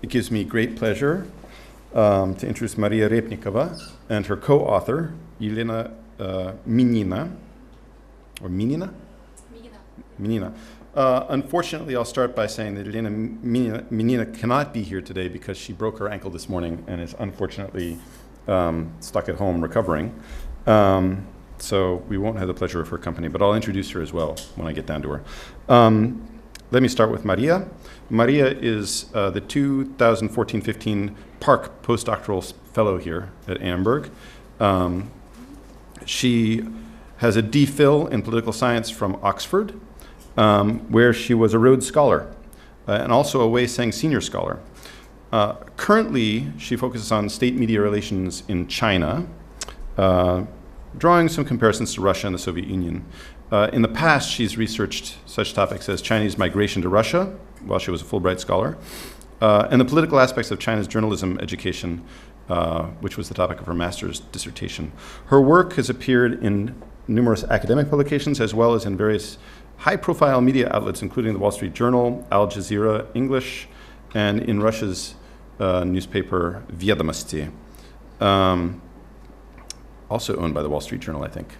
It gives me great pleasure to introduce Maria Repnikova and her co-author, Elena Minina. Or Minina? Minina. Unfortunately, I'll start by saying that Elena Minina cannot be here today because she broke her ankle this morning and is unfortunately stuck at home recovering. So we won't have the pleasure of her company, but I'll introduce her as well when I get down to her. Let me start with Maria. Maria is the 2014-15 PARC postdoctoral fellow here at Annenberg. She has a DPhil in political science from Oxford, where she was a Rhodes Scholar and also a Wei-Seng Senior Scholar. Currently, she focuses on state media relations in China, drawing some comparisons to Russia and the Soviet Union. In the past, she's researched such topics as Chinese migration to Russia, while she was a Fulbright scholar, and the political aspects of China's journalism education, which was the topic of her master's dissertation. Her work has appeared in numerous academic publications, as well as in various high-profile media outlets, including the Wall Street Journal, Al Jazeera English, and in Russia's newspaper Vedomosti, also owned by the Wall Street Journal, I think.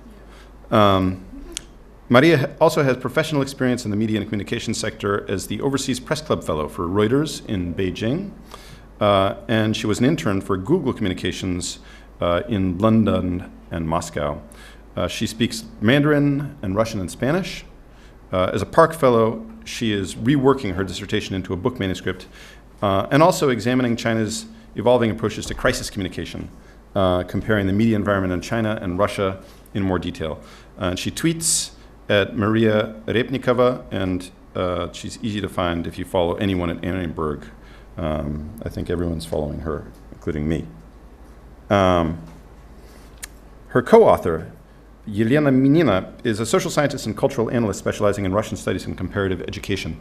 Maria also has professional experience in the media and communications sector as the Overseas Press Club Fellow for Reuters in Beijing, and she was an intern for Google Communications in London and Moscow. She speaks Mandarin and Russian and Spanish. As a PARC Fellow, she is reworking her dissertation into a book manuscript and also examining China's evolving approaches to crisis communication, comparing the media environment in China and Russia in more detail. And she tweets at Maria Repnikova, and she's easy to find if you follow anyone at Annenberg. I think everyone's following her, including me. Her co-author, Elena Minina, is a social scientist and cultural analyst specializing in Russian studies and comparative education,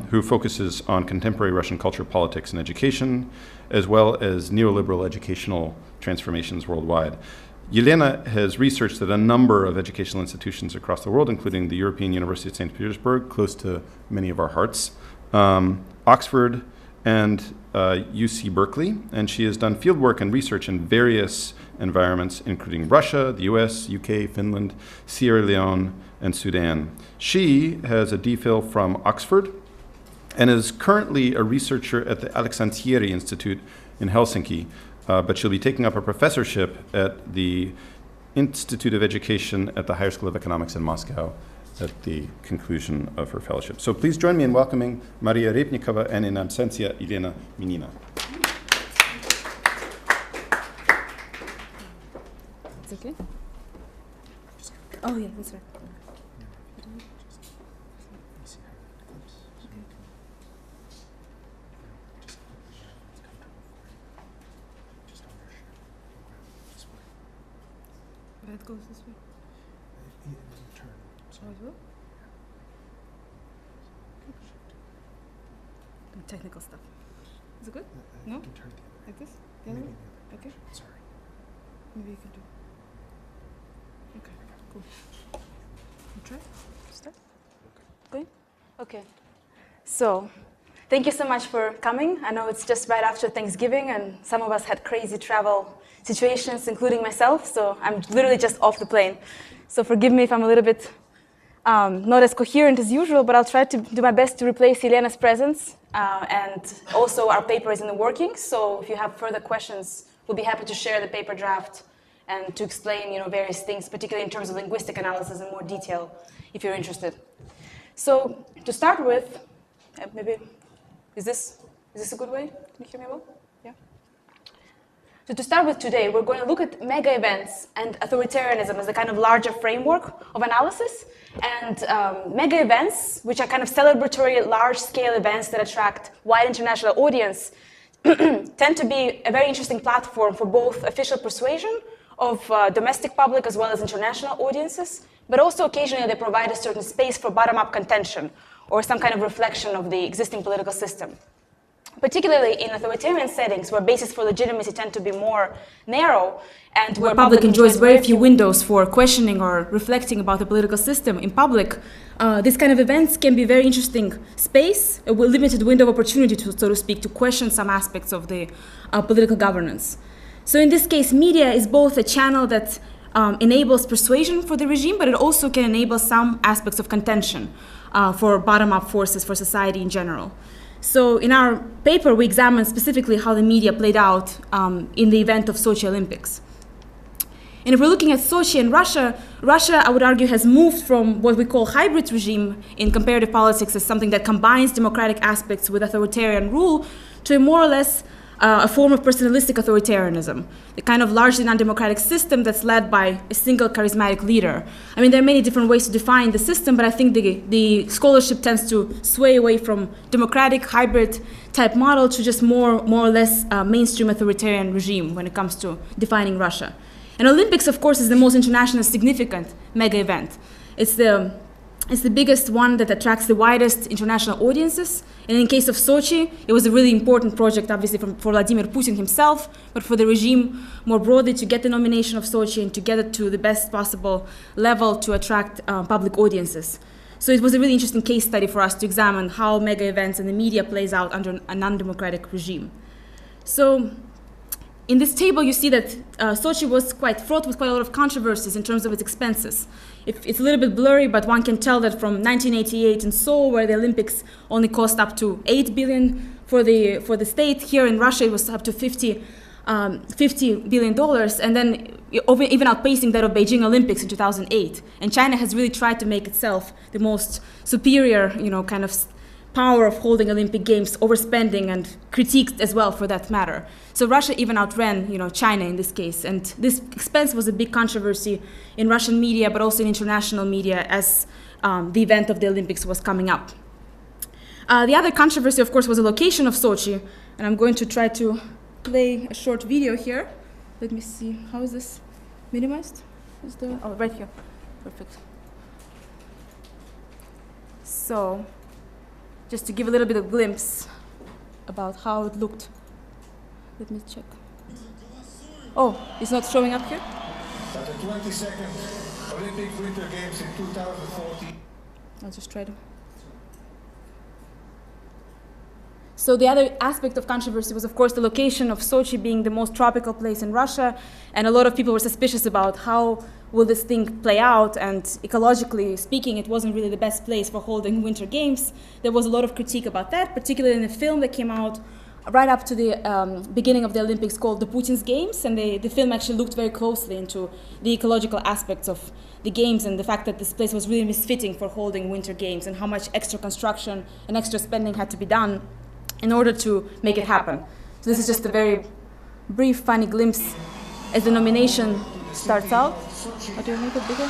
who focuses on contemporary Russian culture, politics, and education, as well as neoliberal educational transformations worldwide. Elena has researched at a number of educational institutions across the world, including the European University of St. Petersburg, close to many of our hearts, Oxford, and UC Berkeley, and she has done fieldwork and research in various environments, including Russia, the US, UK, Finland, Sierra Leone, and Sudan. She has a DPhil from Oxford and is currently a researcher at the Alexantieri Institute in Helsinki, but she'll be taking up a professorship at the Institute of Education at the Higher School of Economics in Moscow at the conclusion of her fellowship. So please join me in welcoming Maria Repnikova and in absentia, Elena Minina. It's okay? Oh yeah, that's right. It goes this way. Technical stuff. Is it good? No? You can turn the other way. Like this? The other way? Okay. Sorry. Maybe you can do. Okay, cool. You try? Start? Going? Okay. So, thank you so much for coming. I know it's just right after Thanksgiving, and some of us had crazy travel situations, including myself, so I'm literally just off the plane. So forgive me if I'm a little bit not as coherent as usual, but I'll try to do my best to replace Elena's presence. And also our paper is in the working, so if you have further questions, we'll be happy to share the paper draft and to explain various things, particularly in terms of linguistic analysis in more detail, if you're interested. So to start with, maybe, is this a good way? Can you hear me well? Yeah. So to start with today, we're going to look at mega events and authoritarianism as a kind of larger framework of analysis. And mega events, which are kind of celebratory, large-scale events that attract wide international audience, tend to be a very interesting platform for both official persuasion of domestic public as well as international audiences, but also occasionally they provide a certain space for bottom-up contention or some kind of reflection of the existing political system. particularly in authoritarian settings where bases for legitimacy tend to be more narrow and where public enjoys very few windows for questioning or reflecting about the political system in public, these kind of events can be very interesting space, a limited window of opportunity, so to speak, to question some aspects of the political governance. So in this case, media is both a channel that enables persuasion for the regime, but it also can enable some aspects of contention for bottom-up forces for society in general. So in our paper, we examined specifically how the media played out in the event of Sochi Olympics. And if we're looking at Sochi and Russia, Russia, I would argue, has moved from what we call hybrid regime in comparative politics as something that combines democratic aspects with authoritarian rule to a more or less a form of personalistic authoritarianism, the kind of largely non-democratic system that's led by a single charismatic leader. I mean, there are many different ways to define the system, but I think the scholarship tends to sway away from democratic hybrid type model to just more or less mainstream authoritarian regime when it comes to defining Russia. And Olympics, of course, is the most internationally significant mega event. It's the biggest one that attracts the widest international audiences. And in case of Sochi, it was a really important project, obviously, for Vladimir Putin himself, but for the regime more broadly to get the nomination of Sochi and to get it to the best possible level to attract public audiences. So it was a really interesting case study for us to examine how mega events and the media plays out under a non-democratic regime. So in this table, you see that Sochi was quite fraught with quite a lot of controversies in terms of its expenses. It's a little bit blurry, but one can tell that from 1988 in Seoul, where the Olympics only cost up to 8 billion for the state, here in Russia it was up to $50 billion, and then even outpacing that of Beijing Olympics in 2008. And China has really tried to make itself the most superior, kind of power of holding Olympic Games, overspending, and critiqued as well for that matter. So Russia even outran, China in this case. And this expense was a big controversy in Russian media, but also in international media as the event of the Olympics was coming up. The other controversy, of course, was the location of Sochi. And I'm going to try to play a short video here. Let me see, how is this minimized? Oh, right here, perfect. So, just to give a little bit of glimpse about how it looked. Let me check. Oh, it's not showing up here? At the 22nd Olympic Winter Games in 2014. I'll just try to. So the other aspect of controversy was, of course, the location of Sochi being the most tropical place in Russia, and a lot of people were suspicious about how will this thing play out, and ecologically speaking, it wasn't really the best place for holding Winter Games. There was a lot of critique about that, particularly in a film that came out right up to the beginning of the Olympics called The Putin's Games, and the film actually looked very closely into the ecological aspects of the games and the fact that this place was really misfitting for holding Winter Games and how much extra construction and extra spending had to be done in order to make it happen. So this is just a very brief, funny glimpse as the nomination starts out. How do you make it bigger?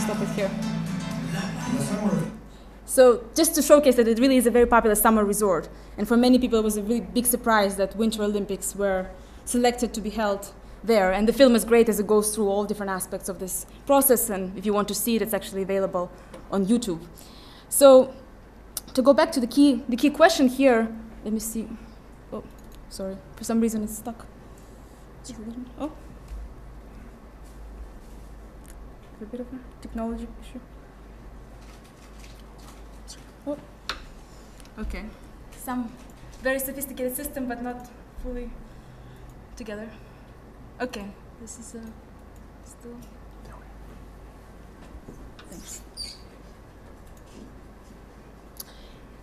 Stop it here. So just to showcase that it really is a very popular summer resort. And for many people, it was a really big surprise that Winter Olympics were selected to be held there. And the film is great as it goes through all different aspects of this process. And if you want to see it, it's actually available on YouTube. So to go back to the key question here, let me see. Oh, sorry. For some reason, it's stuck. Oh. A bit of a technology issue. Oh. Okay. Some very sophisticated system, but not fully together. Okay. This is still. Thanks.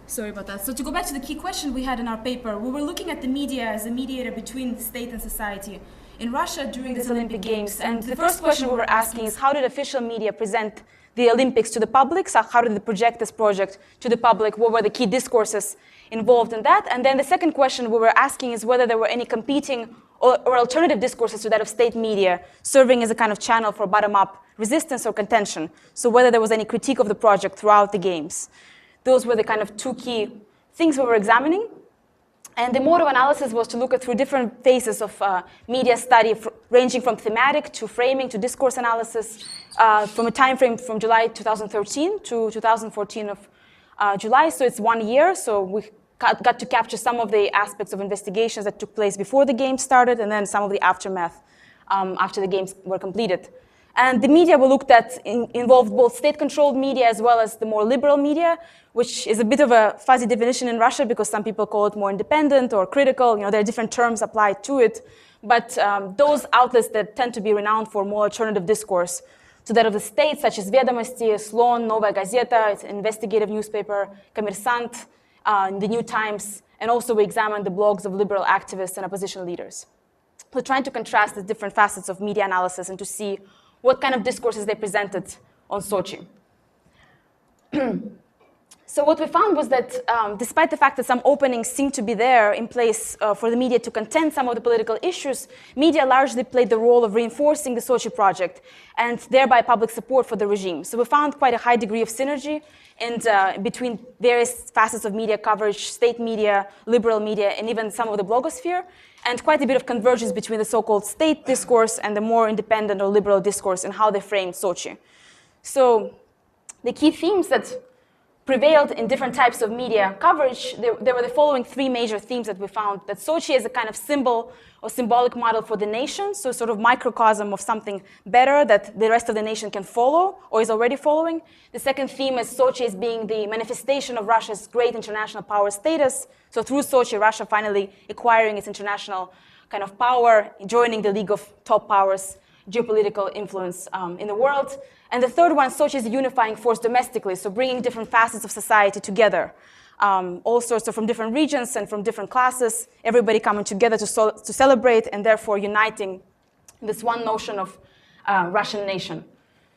Sorry about that. So to go back to the key question we had in our paper, we were looking at the media as a mediator between the state and society in Russia during these Olympic Games. And the first question we were asking is, how did official media present the Olympics to the public? So how did they project this project to the public? What were the key discourses involved in that? And then the second question we were asking is whether there were any competing or alternative discourses to that of state media, serving as a kind of channel for bottom-up resistance or contention. So whether there was any critique of the project throughout the Games. Those were the kind of two key things we were examining. And the mode of analysis was to look at through different phases of media study, ranging from thematic to framing to discourse analysis, from a time frame from July 2013 to 2014 of July. So it's 1 year. So we got to capture some of the aspects of investigations that took place before the Games started, and then some of the aftermath after the Games were completed. And the media we looked at involved both state-controlled media as well as the more liberal media, which is a bit of a fuzzy definition in Russia because some people call it more independent or critical. You know, there are different terms applied to it. But those outlets that tend to be renowned for more alternative discourse to that of the state, such as Vedomosti, Slon, Novaya Gazeta, it's an investigative newspaper, Kommersant, the New Times, and also we examined the blogs of liberal activists and opposition leaders. So trying to contrast the different facets of media analysis and to see what kind of discourses they presented on Sochi. So what we found was that despite the fact that some openings seemed to be there in place for the media to contend some of the political issues, media largely played the role of reinforcing the Sochi project and thereby public support for the regime. So we found quite a high degree of synergy between various facets of media coverage, state media, liberal media, and even some of the blogosphere, and quite a bit of convergence between the so-called state discourse and the more independent or liberal discourse and how they framed Sochi. So the key themes that prevailed in different types of media coverage, there were the following three major themes that we found: that Sochi is a kind of symbol or symbolic model for the nation, so sort of microcosm of something better that the rest of the nation can follow or is already following. The second theme is Sochi as being the manifestation of Russia's great international power status. So through Sochi, Russia finally acquiring its international kind of power, joining the league of top powers, geopolitical influence in the world. And the third one, Sochi is a unifying force domestically, so bringing different facets of society together. All sorts of from different regions and from different classes, everybody coming together to celebrate and therefore uniting this one notion of Russian nation.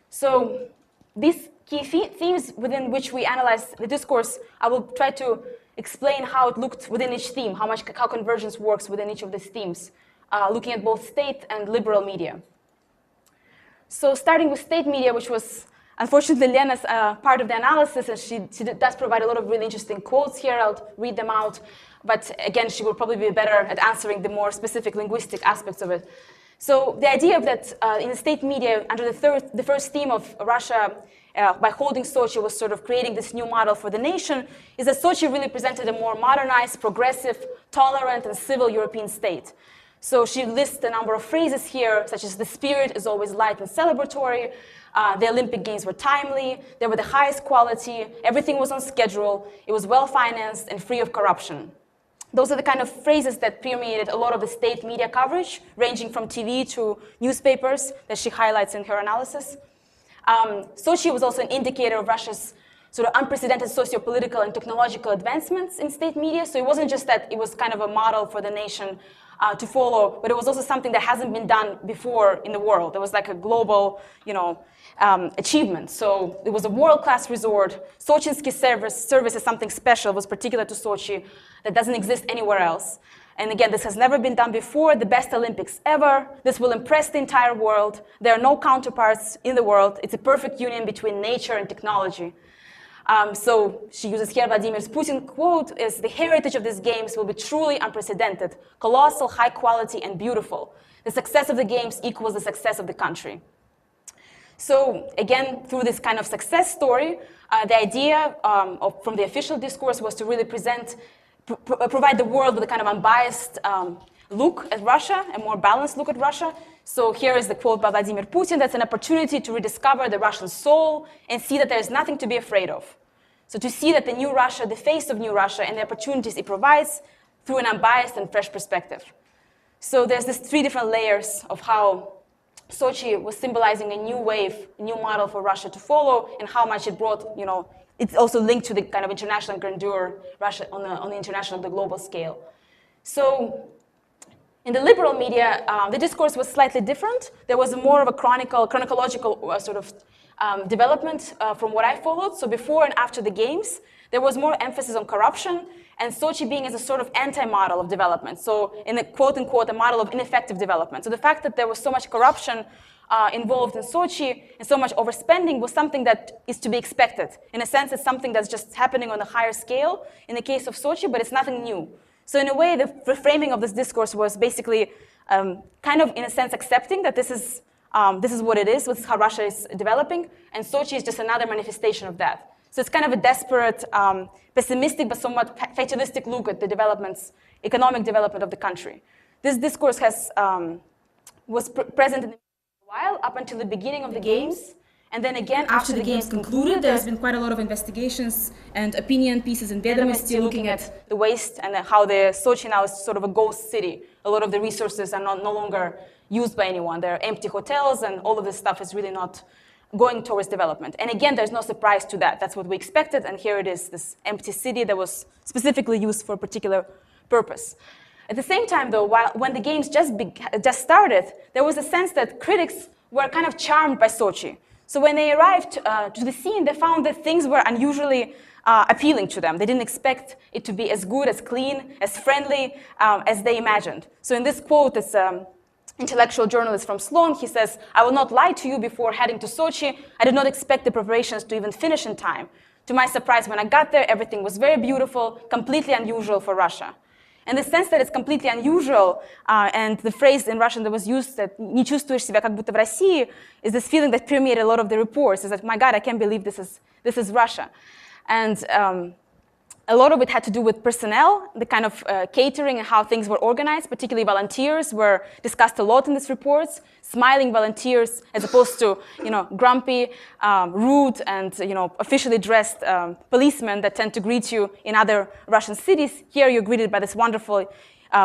So these key themes within which we analyze the discourse, I will try to explain how it looked within each theme, how convergence works within each of these themes, looking at both state and liberal media. So starting with state media, which was unfortunately Lena's part of the analysis, and she does provide a lot of really interesting quotes here. I'll read them out. But again, she will probably be better at answering the more specific linguistic aspects of it. So the idea of that in the state media, under the first theme of Russia, by holding Sochi, was sort of creating this new model for the nation, is that Sochi really presented a more modernized, progressive, tolerant, and civil European state. So she lists a number of phrases here, such as the spirit is always light and celebratory, the Olympic Games were timely, they were the highest quality, everything was on schedule, it was well-financed and free of corruption. Those are the kind of phrases that permeated a lot of the state media coverage, ranging from TV to newspapers, that she highlights in her analysis. Sochi was also an indicator of Russia's sort of unprecedented socio-political and technological advancements in state media. So it wasn't just that it was kind of a model for the nation to follow, but it was also something that hasn't been done before in the world. It was like a global, achievement. So it was a world-class resort. Sochinsky service is something special. It was particular to Sochi that doesn't exist anywhere else. And again, this has never been done before. The best Olympics ever. This will impress the entire world. There are no counterparts in the world. It's a perfect union between nature and technology. So she uses here Vladimir Putin's quote is, the heritage of these games will be truly unprecedented, colossal, high quality, and beautiful. The success of the games equals the success of the country. So again, through this kind of success story, the idea from the official discourse was to really provide the world with a kind of unbiased look at Russia, a more balanced look at Russia. So here is the quote by Vladimir Putin, that's an opportunity to rediscover the Russian soul and see that there is nothing to be afraid of. So to see that the new Russia, the face of new Russia, and the opportunities it provides through an unbiased and fresh perspective. So there's these three different layers of how Sochi was symbolizing a new wave, a new model for Russia to follow, and how much it brought, it's also linked to the kind of international grandeur Russia on the international, the global scale. So in the liberal media, the discourse was slightly different. There was more of a chronological sort of development from what I followed. So before and after the games, there was more emphasis on corruption and Sochi being as a sort of anti-model of development. So in a quote-unquote, a model of ineffective development. So the fact that there was so much corruption involved in Sochi and so much overspending was something that is to be expected. In a sense, it's something that's just happening on a higher scale in the case of Sochi, but it's nothing new. So in a way, the reframing of this discourse was basically kind of, in a sense, accepting that this is what it is, this is how Russia is developing, and Sochi is just another manifestation of that. So it's kind of a desperate, pessimistic, but somewhat fatalistic look at the developments, economic development of the country. This discourse was present in a while, up until the beginning of the games. And then again, after the games concluded, there's been quite a lot of investigations and opinion pieces in Vedomosti looking at the waste and how the Sochi now is sort of a ghost city. A lot of the resources are no longer used by anyone. There are empty hotels, and all of this stuff is really not going towards development. And again, there's no surprise to that. That's what we expected, and here it is, this empty city that was specifically used for a particular purpose. At the same time, though, when the games just started, there was a sense that critics were kind of charmed by Sochi. So when they arrived to the scene, they found that things were unusually appealing to them. They didn't expect it to be as good, as clean, as friendly as they imagined. So in this quote, this intellectual journalist from Sloan, he says, "I will not lie to you, before heading to Sochi, I did not expect the preparations to even finish in time. To my surprise, when I got there, everything was very beautiful, completely unusual for Russia." And the sense that it's completely unusual, and the phrase in Russian that was used, that «не чувствуешь себя как будто в России», is this feeling that permeated a lot of the reports, is that, my God, I can't believe this is Russia. And a lot of it had to do with personnel, the kind of catering and how things were organized, particularly volunteers were discussed a lot in these reports. Smiling volunteers, as opposed to grumpy, rude, and officially dressed policemen that tend to greet you in other Russian cities. Here you're greeted by this wonderful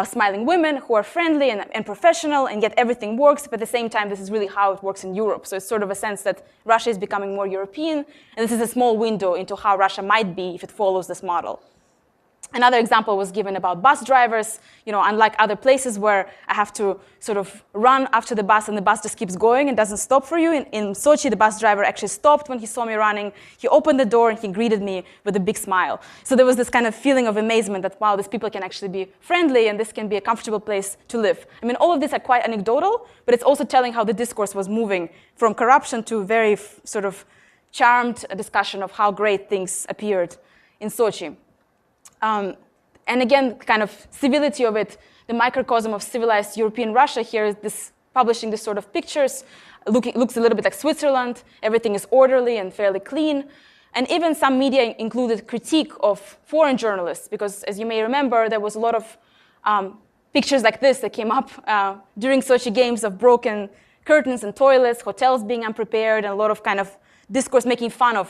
smiling women who are friendly and professional, and yet everything works, but at the same time this is really how it works in Europe. So it's sort of a sense that Russia is becoming more European, and this is a small window into how Russia might be if it follows this model. Another example was given about bus drivers. Unlike other places where I have to sort of run after the bus and the bus just keeps going and doesn't stop for you, in Sochi the bus driver actually stopped when he saw me running. He opened the door and he greeted me with a big smile. So there was this kind of feeling of amazement that, wow, these people can actually be friendly and this can be a comfortable place to live. I mean, all of these are quite anecdotal, but it's also telling how the discourse was moving from corruption to very sort of charmed discussion of how great things appeared in Sochi. And again, kind of civility of it, the microcosm of civilized European Russia here is this publishing this sort of pictures. Looks a little bit like Switzerland. Everything is orderly and fairly clean. And even some media included critique of foreign journalists, because as you may remember, there was a lot of pictures like this that came up during Sochi Games of broken curtains and toilets, hotels being unprepared, and a lot of kind of discourse making fun of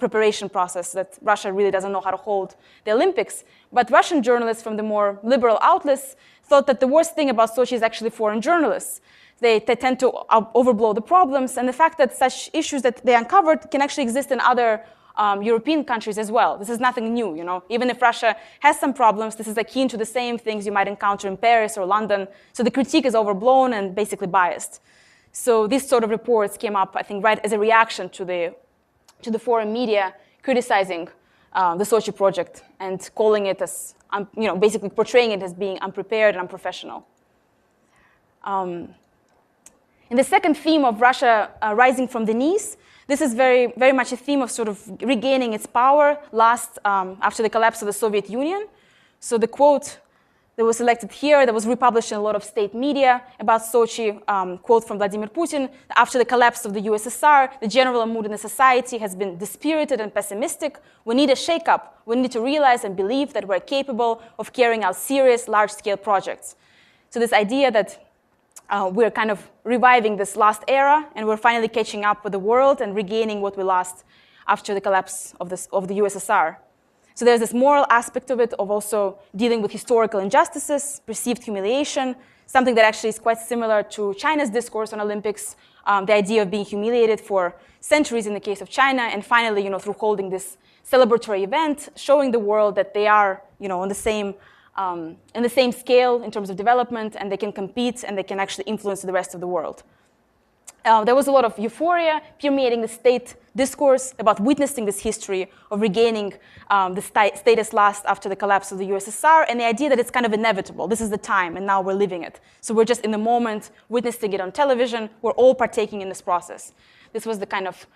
preparation process, that Russia really doesn't know how to hold the Olympics. But Russian journalists from the more liberal outlets thought that the worst thing about Sochi is actually foreign journalists. They tend to overblow the problems, and the fact that such issues that they uncovered can actually exist in other European countries as well. This is nothing new, Even if Russia has some problems, this is akin to the same things you might encounter in Paris or London. So the critique is overblown and basically biased. So these sort of reports came up, I think, right as a reaction to the foreign media criticizing the Sochi project and calling it as, basically portraying it as being unprepared and unprofessional. In the second theme of Russia rising from the knees, this is very, very much a theme of sort of regaining its power after the collapse of the Soviet Union. So the quote that was selected here, that was republished in a lot of state media about Sochi, quote from Vladimir Putin: "After the collapse of the USSR, the general mood in the society has been dispirited and pessimistic. We need a shakeup. We need to realize and believe that we're capable of carrying out serious, large-scale projects." So this idea that we're kind of reviving this lost era, and we're finally catching up with the world and regaining what we lost after the collapse of the USSR. So there's this moral aspect of it, of also dealing with historical injustices, perceived humiliation. something that actually is quite similar to China's discourse on Olympics, the idea of being humiliated for centuries in the case of China, and finally, through holding this celebratory event, showing the world that they are, on the same in the same scale in terms of development, and they can compete and they can actually influence the rest of the world. There was a lot of euphoria permeating the state discourse about witnessing this history of regaining the status lost after the collapse of the USSR, and the idea that it's kind of inevitable. This is the time, and now we're living it. So we're just in the moment, witnessing it on television. We're all partaking in this process. This was the kind of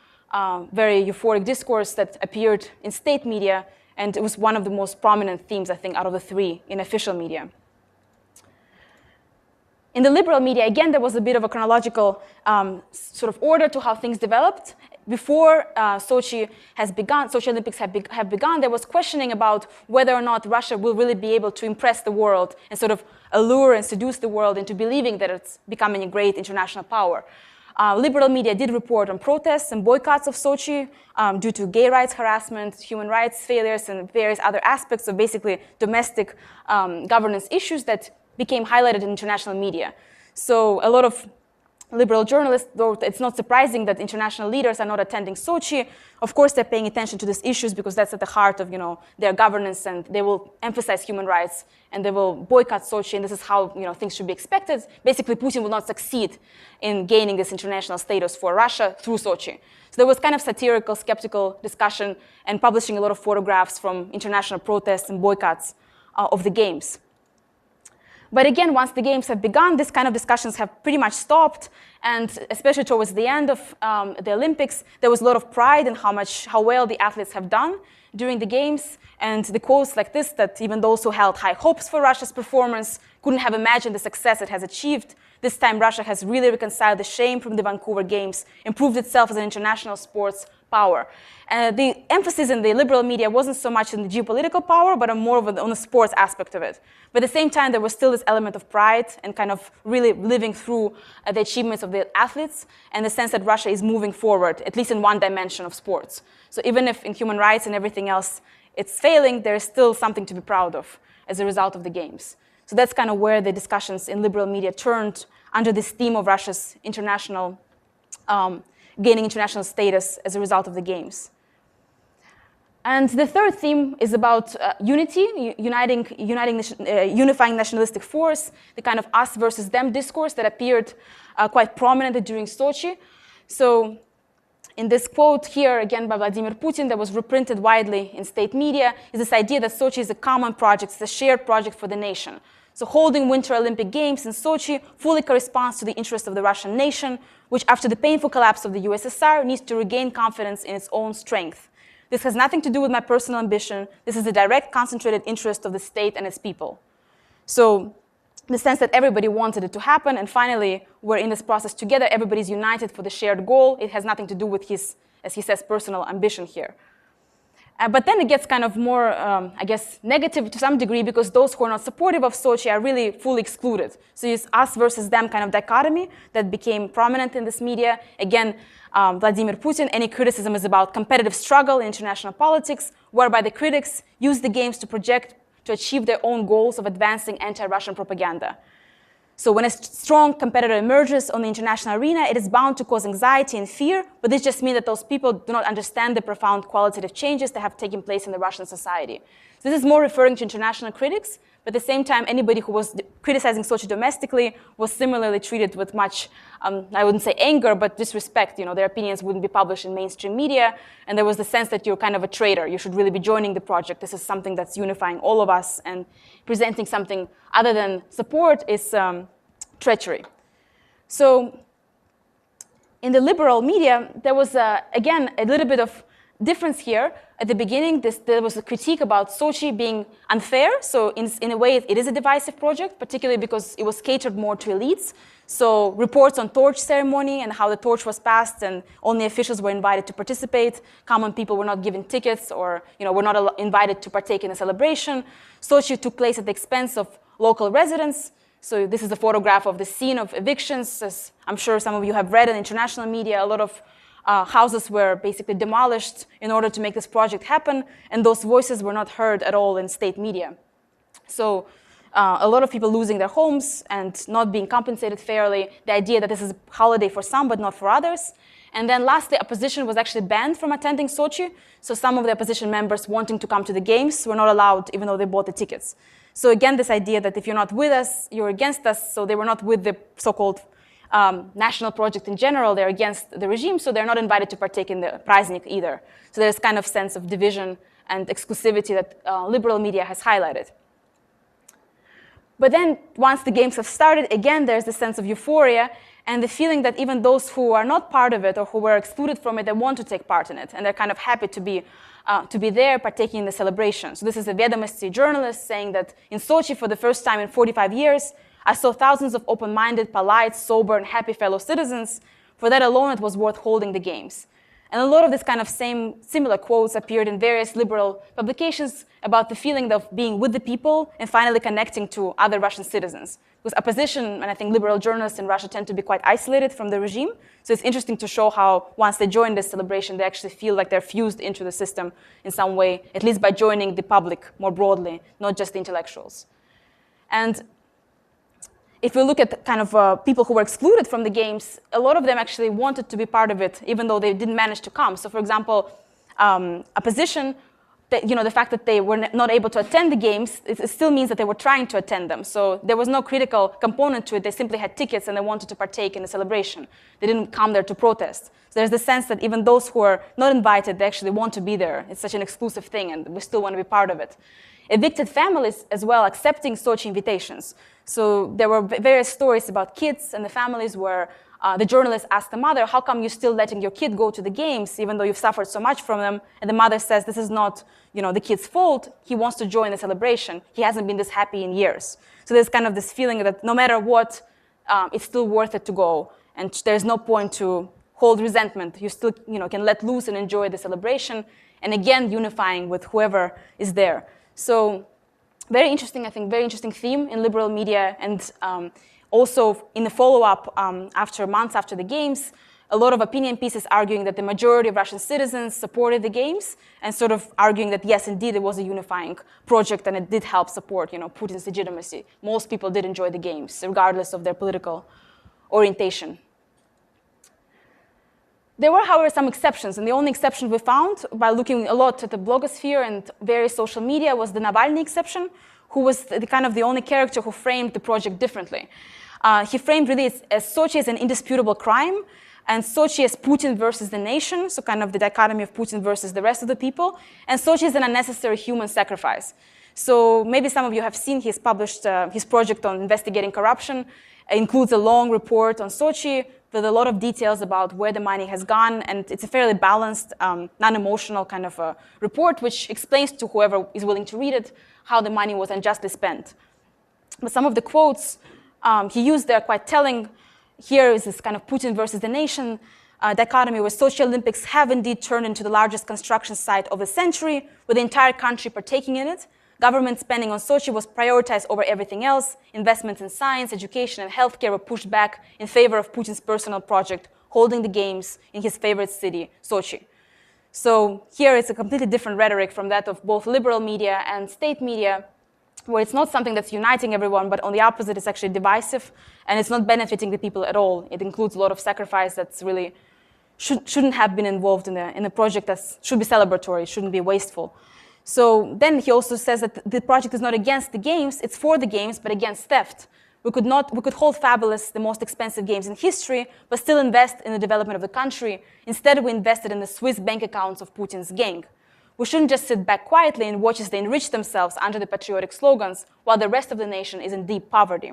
very euphoric discourse that appeared in state media, and it was one of the most prominent themes, I think, out of the three in official media. In the liberal media, again, there was a bit of a chronological sort of order to how things developed. Before Sochi Olympics have begun, there was questioning about whether or not Russia will really be able to impress the world and sort of allure and seduce the world into believing that it's becoming a great international power. Liberal media did report on protests and boycotts of Sochi due to gay rights harassment, human rights failures, and various other aspects of basically domestic governance issues that became highlighted in international media. So a lot of liberal journalists wrote it's not surprising that international leaders are not attending Sochi. Of course, they're paying attention to these issues because that's at the heart of their governance, and they will emphasize human rights and they will boycott Sochi, and this is how things should be expected. Basically, Putin will not succeed in gaining this international status for Russia through Sochi. So there was kind of satirical, skeptical discussion and publishing a lot of photographs from international protests and boycotts of the games. But again, once the games have begun, this kind of discussions have pretty much stopped, and especially towards the end of the Olympics, there was a lot of pride in how well the athletes have done during the games, and the quotes like this, that even those who held high hopes for Russia's performance couldn't have imagined the success it has achieved. This time, Russia has really reconciled the shame from the Vancouver Games, improved itself as an international sports power. The emphasis in the liberal media wasn't so much in the geopolitical power, but more on the sports aspect of it. But at the same time, there was still this element of pride and kind of really living through the achievements of the athletes and the sense that Russia is moving forward, at least in one dimension of sports. So even if in human rights and everything else it's failing, there is still something to be proud of as a result of the games. So that's kind of where the discussions in liberal media turned under this theme of Russia's international, gaining international status as a result of the games. And the third theme is about unity, unifying nationalistic force, the kind of us versus them discourse that appeared quite prominently during Sochi. So in this quote here, again by Vladimir Putin, that was reprinted widely in state media, is this idea that Sochi is a common project, it's a shared project for the nation. So holding Winter Olympic Games in Sochi fully corresponds to the interest of the Russian nation, which after the painful collapse of the USSR needs to regain confidence in its own strength. This has nothing to do with my personal ambition. This is the direct concentrated interest of the state and its people. So in the sense that everybody wanted it to happen, and finally we're in this process together, everybody's united for the shared goal. It has nothing to do with his, as he says, personal ambition here. But then it gets kind of more, I guess, negative to some degree, because those who are not supportive of Sochi are really fully excluded. So it's us versus them kind of dichotomy that became prominent in this media. Again, Vladimir Putin, any criticism is about competitive struggle in international politics, whereby the critics use the games to achieve their own goals of advancing anti-Russian propaganda. So when a strong competitor emerges on the international arena, it is bound to cause anxiety and fear, but this just means that those people do not understand the profound qualitative changes that have taken place in the Russian society. So this is more referring to international critics, but at the same time, anybody who was criticizing Sochi domestically was similarly treated with much, I wouldn't say anger, but disrespect. Their opinions wouldn't be published in mainstream media, and there was the sense that you're kind of a traitor. You should really be joining the project. This is something that's unifying all of us, and presenting something other than support is treachery. So in the liberal media, there was, again, a little bit of difference here. At the beginning, there was a critique about Sochi being unfair. So in a way, it is a divisive project, particularly because it was catered more to elites. So reports on torch ceremony and how the torch was passed and only officials were invited to participate. Common people were not given tickets or were not invited to partake in the celebration. Sochi took place at the expense of local residents. So this is a photograph of the scene of evictions. As I'm sure some of you have read in international media, a lot of houses were basically demolished in order to make this project happen, and those voices were not heard at all in state media. So a lot of people losing their homes and not being compensated fairly, the idea that this is a holiday for some but not for others. And then lastly, opposition was actually banned from attending Sochi. So some of the opposition members wanting to come to the games were not allowed, even though they bought the tickets. So again, this idea that if you're not with us, you're against us. So they were not with the so-called national project in general. They're against the regime, so they're not invited to partake in the praznik either. So there's kind of sense of division and exclusivity that liberal media has highlighted. But then once the games have started, again, there's the sense of euphoria and the feeling that even those who are not part of it or who were excluded from it, they want to take part in it. And they're kind of happy to be there, partaking in the celebration. So this is a Vedomosti journalist saying that in Sochi, for the first time in 45 years, I saw thousands of open-minded, polite, sober, and happy fellow citizens. For that alone, it was worth holding the games. And a lot of this kind of similar quotes appeared in various liberal publications about the feeling of being with the people and finally connecting to other Russian citizens. Because opposition, and I think liberal journalists in Russia tend to be quite isolated from the regime. So it's interesting to show how once they join this celebration, they actually feel like they're fused into the system in some way, at least by joining the public more broadly, not just the intellectuals. And if we look at kind of people who were excluded from the games, a lot of them actually wanted to be part of it, even though they didn't manage to come. So for example, opposition, the fact that they were not able to attend the games, it still means that they were trying to attend them. So there was no critical component to it. They simply had tickets and they wanted to partake in the celebration. They didn't come there to protest. So there's the sense that even those who are not invited, they actually want to be there. It's such an exclusive thing and we still want to be part of it. Evicted families as well accepting Sochi invitations. So there were various stories about kids and the families where the journalist asked the mother, how come you're still letting your kid go to the games even though you've suffered so much from them? And the mother says, this is not the kid's fault. He wants to join the celebration. He hasn't been this happy in years. So there's kind of this feeling that no matter what, it's still worth it to go. And there's no point to hold resentment. You still can let loose and enjoy the celebration. And again, unifying with whoever is there. So very interesting, I think, very interesting theme in liberal media. And also in the follow-up, months after the games, a lot of opinion pieces arguing that the majority of Russian citizens supported the games and sort of arguing that, yes, indeed, it was a unifying project and it did help support Putin's legitimacy. Most people did enjoy the games, regardless of their political orientation. There were, however, some exceptions, and the only exception we found by looking a lot at the blogosphere and various social media was the Navalny exception, who was the only character who framed the project differently. He framed really as Sochi as an indisputable crime, and Sochi as Putin versus the nation, so kind of the dichotomy of Putin versus the rest of the people, and Sochi is an unnecessary human sacrifice. So maybe some of you have seen he's published his project on investigating corruption. It includes a long report on Sochi with a lot of details about where the money has gone, and it's a fairly balanced, non-emotional kind of a report which explains to whoever is willing to read it how the money was unjustly spent. But some of the quotes he used there are quite telling. Here is this kind of Putin versus the nation dichotomy where Sochi Olympics have indeed turned into the largest construction site of the century, with the entire country partaking in it. Government spending on Sochi was prioritized over everything else. Investments in science, education, and healthcare were pushed back in favor of Putin's personal project, holding the games in his favorite city, Sochi. So here it's a completely different rhetoric from that of both liberal media and state media, where it's not something that's uniting everyone, but on the opposite, it's actually divisive, and it's not benefiting the people at all. It includes a lot of sacrifice that's really shouldn't have been involved in a project that should be celebratory, shouldn't be wasteful. So then he also says that the project is not against the games, it's for the games, but against theft. We could hold fabulous, the most expensive games in history, but still invest in the development of the country. Instead, we invested in the Swiss bank accounts of Putin's gang. We shouldn't just sit back quietly and watch as they enrich themselves under the patriotic slogans, while the rest of the nation is in deep poverty.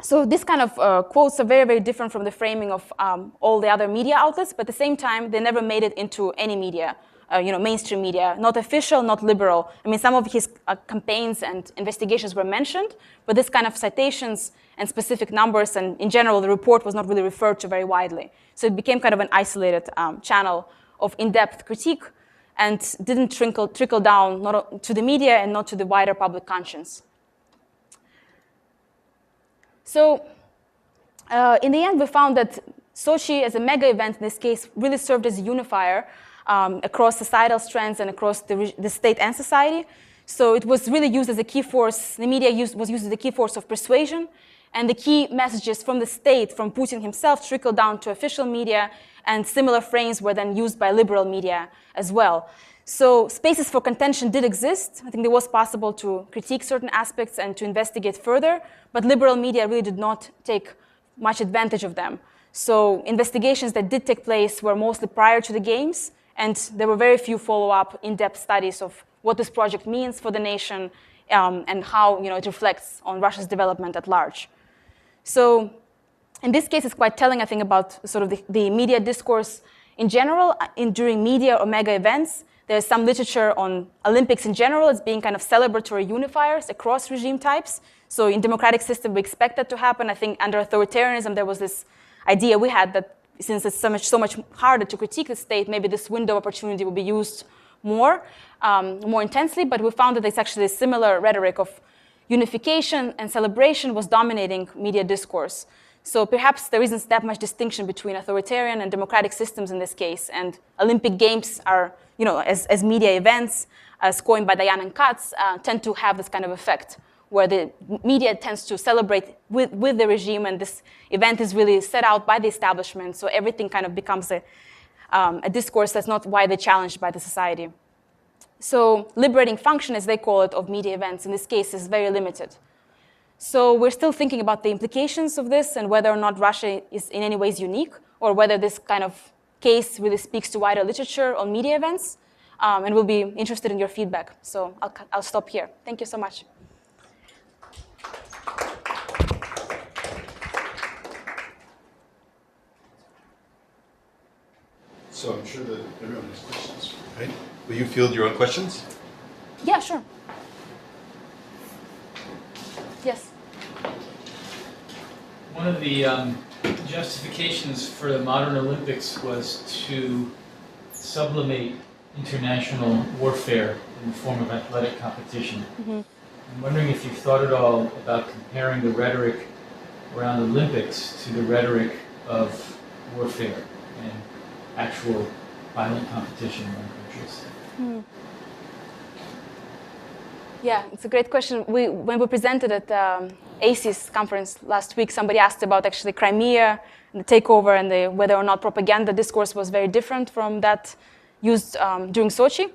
So this kind of quotes are very, very different from the framing of all the other media outlets, but at the same time, they never made it into any media, mainstream media, not official, not liberal. I mean, some of his campaigns and investigations were mentioned, but this kind of citations and specific numbers, and in general, the report was not really referred to very widely. So it became kind of an isolated channel of in-depth critique and didn't trickle down not to the media and not to the wider public conscience. So in the end, we found that Sochi as a mega event in this case really served as a unifier across societal strands and across the state and society So it was really used as a key force, the media was used as a key force of persuasion, and the key messages from the state, from Putin himself, trickled down to official media, and similar frames were then used by liberal media as well. So spaces for contention did exist. I think it was possible to critique certain aspects and to investigate further, but liberal media really did not take much advantage of them. So investigations that did take place were mostly prior to the games, and there were very few follow-up, in-depth studies of what this project means for the nation and how it reflects on Russia's development at large. So in this case, it's quite telling, I think, about sort of the media discourse in general. During media or mega events, there's some literature on Olympics in general as being kind of celebratory unifiers across regime types. So in democratic system, we expect that to happen. I think under authoritarianism, there was this idea we had that since it's so much harder to critique the state, maybe this window of opportunity will be used more intensely. But we found that it's actually a similar rhetoric of unification and celebration was dominating media discourse. So perhaps there isn't that much distinction between authoritarian and democratic systems in this case. And Olympic Games are, as media events, as coined by Dayan and Katz, tend to have this kind of effect, where the media tends to celebrate with the regime, and this event is really set out by the establishment, so everything kind of becomes a discourse that's not widely challenged by the society. So liberating function, as they call it, of media events in this case is very limited. So we're still thinking about the implications of this and whether or not Russia is in any ways unique, or whether this kind of case really speaks to wider literature on media events, and we'll be interested in your feedback. So I'll stop here. Thank you so much. So I'm sure that everyone has questions, right? Will you field your own questions? Yeah, sure. Yes. One of the justifications for the modern Olympics was to sublimate international warfare in the form of athletic competition. Mm-hmm. I'm wondering if you've thought at all about comparing the rhetoric around the Olympics to the rhetoric of warfare and actual violent competition among countries. Hmm. Yeah, it's a great question. When we presented at the ACES conference last week, somebody asked about actually Crimea and the takeover and whether or not propaganda discourse was very different from that used during Sochi.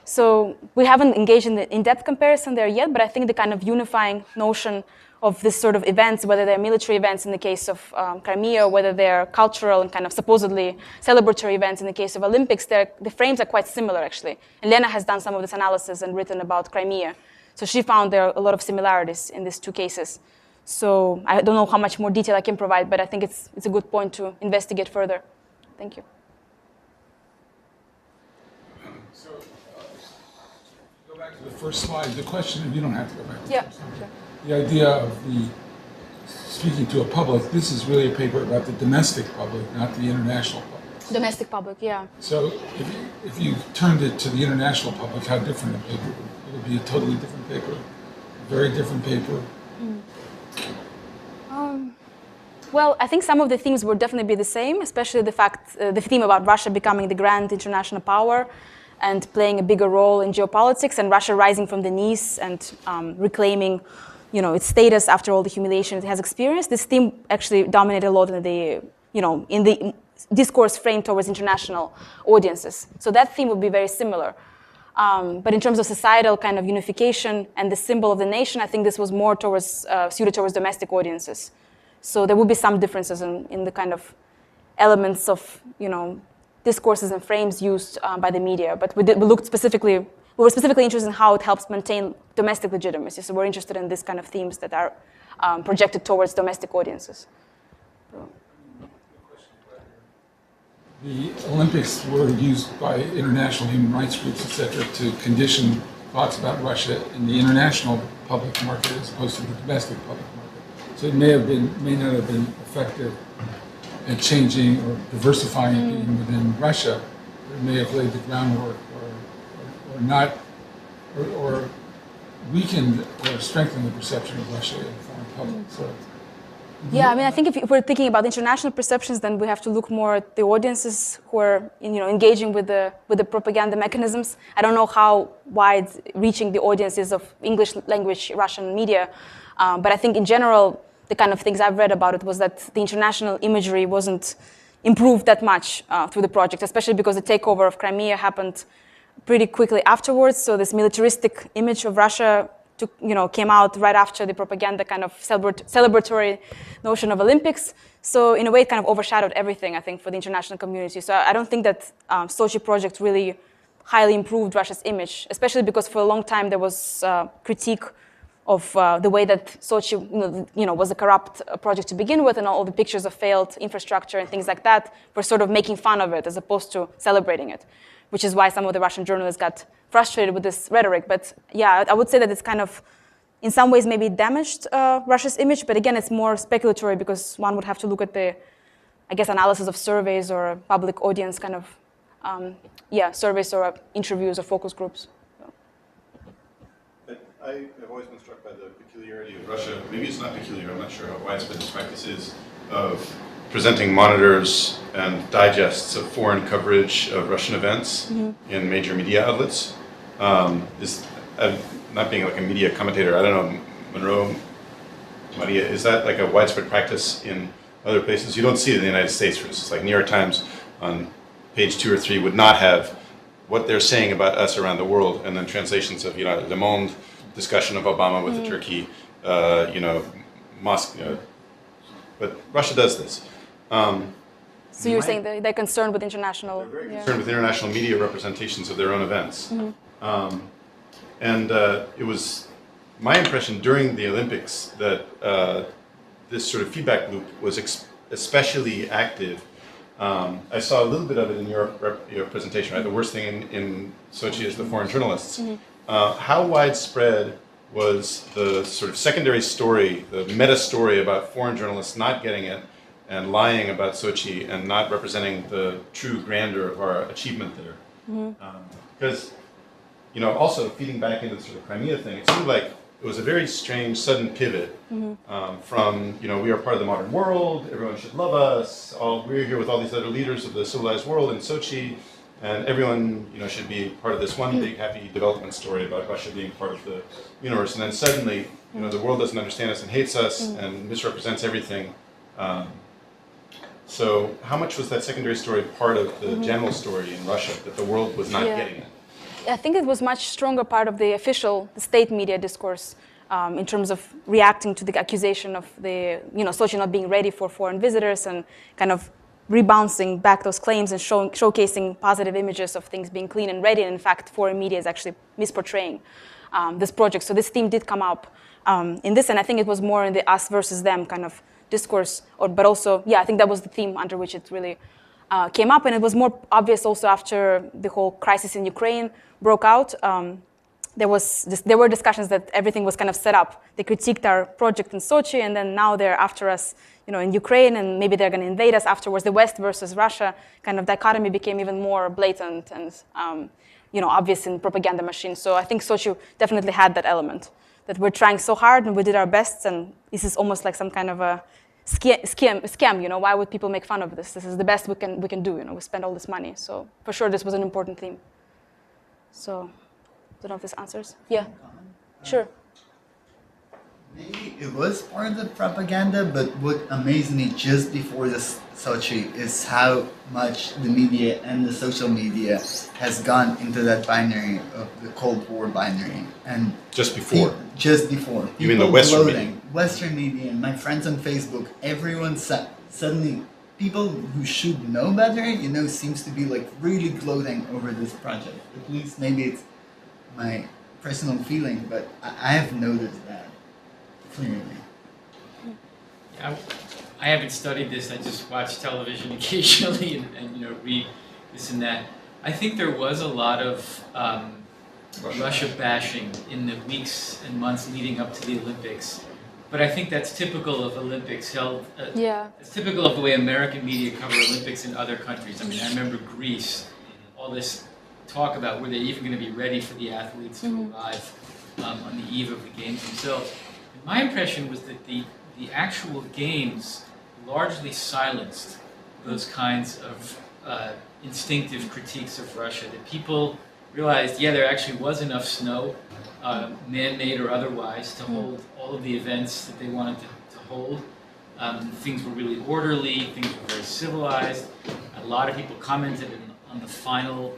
So we haven't engaged in the in-depth comparison there yet, but I think the kind of unifying notion of this sort of events, whether they're military events in the case of Crimea, or whether they're cultural and kind of supposedly celebratory events in the case of Olympics, the frames are quite similar, actually. And Lena has done some of this analysis and written about Crimea. So she found there are a lot of similarities in these two cases. So I don't know how much more detail I can provide, but I think it's a good point to investigate further. Thank you. So, go back to the first slide. The question, you don't have to go back to the first slide. Sure. The idea of speaking to a public, this is really a paper about the domestic public, not the international public. Domestic public, yeah. So if you turned it to the international public, how different a paper would be? It would be a totally different paper, a very different paper. Well, I think some of the themes would definitely be the same, especially the theme about Russia becoming the grand international power and playing a bigger role in geopolitics, and Russia rising from the knees and reclaiming its status after all the humiliation it has experienced. This theme actually dominated a lot in the discourse framed towards international audiences. So that theme would be very similar. But in terms of societal kind of unification and the symbol of the nation, I think this was more suited towards domestic audiences. So there would be some differences in the kind of elements of, discourses and frames used by the media. But we were specifically interested in how it helps maintain domestic legitimacy. So we're interested in this kind of themes that are projected towards domestic audiences. The Olympics were used by international human rights groups, etc., to condition thoughts about Russia in the international public market as opposed to the domestic public market. So it may not have been effective at changing or diversifying opinion within Russia, but it may have laid the groundwork or weakened or strengthened the perception of Russia in the foreign public. So Yeah, I mean, I think if we're thinking about international perceptions, then we have to look more at the audiences who are, engaging with the propaganda mechanisms. I don't know how wide-reaching the audiences of English language Russian media, but I think in general, the kind of things I've read about it was that the international imagery wasn't improved that much through the project, especially because the takeover of Crimea happened pretty quickly afterwards. So this militaristic image of Russia came out right after the propaganda kind of celebratory notion of Olympics. So in a way, it kind of overshadowed everything, I think, for the international community. So I don't think that Sochi project really highly improved Russia's image, especially because for a long time there was critique of the way that Sochi was a corrupt project to begin with, and all the pictures of failed infrastructure and things like that were sort of making fun of it as opposed to celebrating it, which is why some of the Russian journalists got frustrated with this rhetoric. But yeah, I would say that it's kind of, in some ways, maybe damaged Russia's image. But again, it's more speculatory because one would have to look at the, I guess, analysis of surveys or public audience kind of, surveys or interviews or focus groups. I have always been struck by the peculiarity of Russia. Maybe it's not peculiar, I'm not sure how widespread this practice is, of presenting monitors and digests of foreign coverage of Russian events in major media outlets. Not being like a media commentator, I don't know, Monroe, Maria, is that like a widespread practice in other places? You don't see it in the United States, for instance. Like New York Times on page 2 or 3 would not have what they're saying about us around the world, and then translations of, Le Monde discussion of Obama with the Turkey, Moscow. But Russia does this. So you're saying that they're concerned with international... They're very concerned with international media representations of their own events. It was my impression during the Olympics that this sort of feedback loop was especially active. I saw a little bit of it in your presentation, right? The worst thing in Sochi is the foreign journalists. How widespread was the sort of secondary story, the meta story about foreign journalists not getting it and lying about Sochi and not representing the true grandeur of our achievement there? Because, also feeding back into the sort of Crimea thing, it seemed like it was a very strange, sudden pivot from, we are part of the modern world, everyone should love us, we're here with all these other leaders of the civilized world in Sochi, and everyone, should be part of this one big happy development story about Russia being part of the universe. And then suddenly, the world doesn't understand us and hates us and misrepresents everything. So how much was that secondary story part of the general story in Russia, that the world was not getting it? I think it was much stronger part of the state media discourse in terms of reacting to the accusation of Sochi not being ready for foreign visitors and kind of rebouncing back those claims and showcasing positive images of things being clean and ready. And in fact, foreign media is actually misportraying this project. So this theme did come up in this, and I think it was more in the us versus them kind of discourse. But also, I think that was the theme under which it really came up, and it was more obvious also after the whole crisis in Ukraine broke out. There were discussions that everything was kind of set up. They critiqued our project in Sochi, and then now they're after us, in Ukraine, and maybe they're going to invade us afterwards. The West versus Russia kind of dichotomy became even more blatant and, obvious in propaganda machines. So I think Sochi definitely had that element, that we're trying so hard and we did our best, and this is almost like some kind of a scam. Why would people make fun of this? This is the best we can do. We spend all this money. So for sure, this was an important theme. So. I don't know if this answers. Yeah, sure. Maybe it was part of the propaganda, but what amazed me just before this Sochi is how much the media and the social media has gone into that binary of the Cold War binary. And just before? Just before. You mean the Western media? Western media, and my friends on Facebook, everyone suddenly, people who should know better, seems to be like really gloating over this project. At least maybe it's my personal feeling, but I have noticed that clearly. I haven't studied this. I just watch television occasionally and read this and that. I think there was a lot of Russia bashing in the weeks and months leading up to the Olympics, but I think that's typical of Olympics held. It's typical of the way American media cover Olympics in other countries. I mean, I remember Greece, all this talk about were they even going to be ready for the athletes to arrive on the eve of the games themselves. And my impression was that the the actual games largely silenced those kinds of instinctive critiques of Russia. That people realized, yeah, there actually was enough snow, man-made or otherwise, to hold all of the events that they wanted to hold. Things were really orderly, things were very civilized. A lot of people commented on the final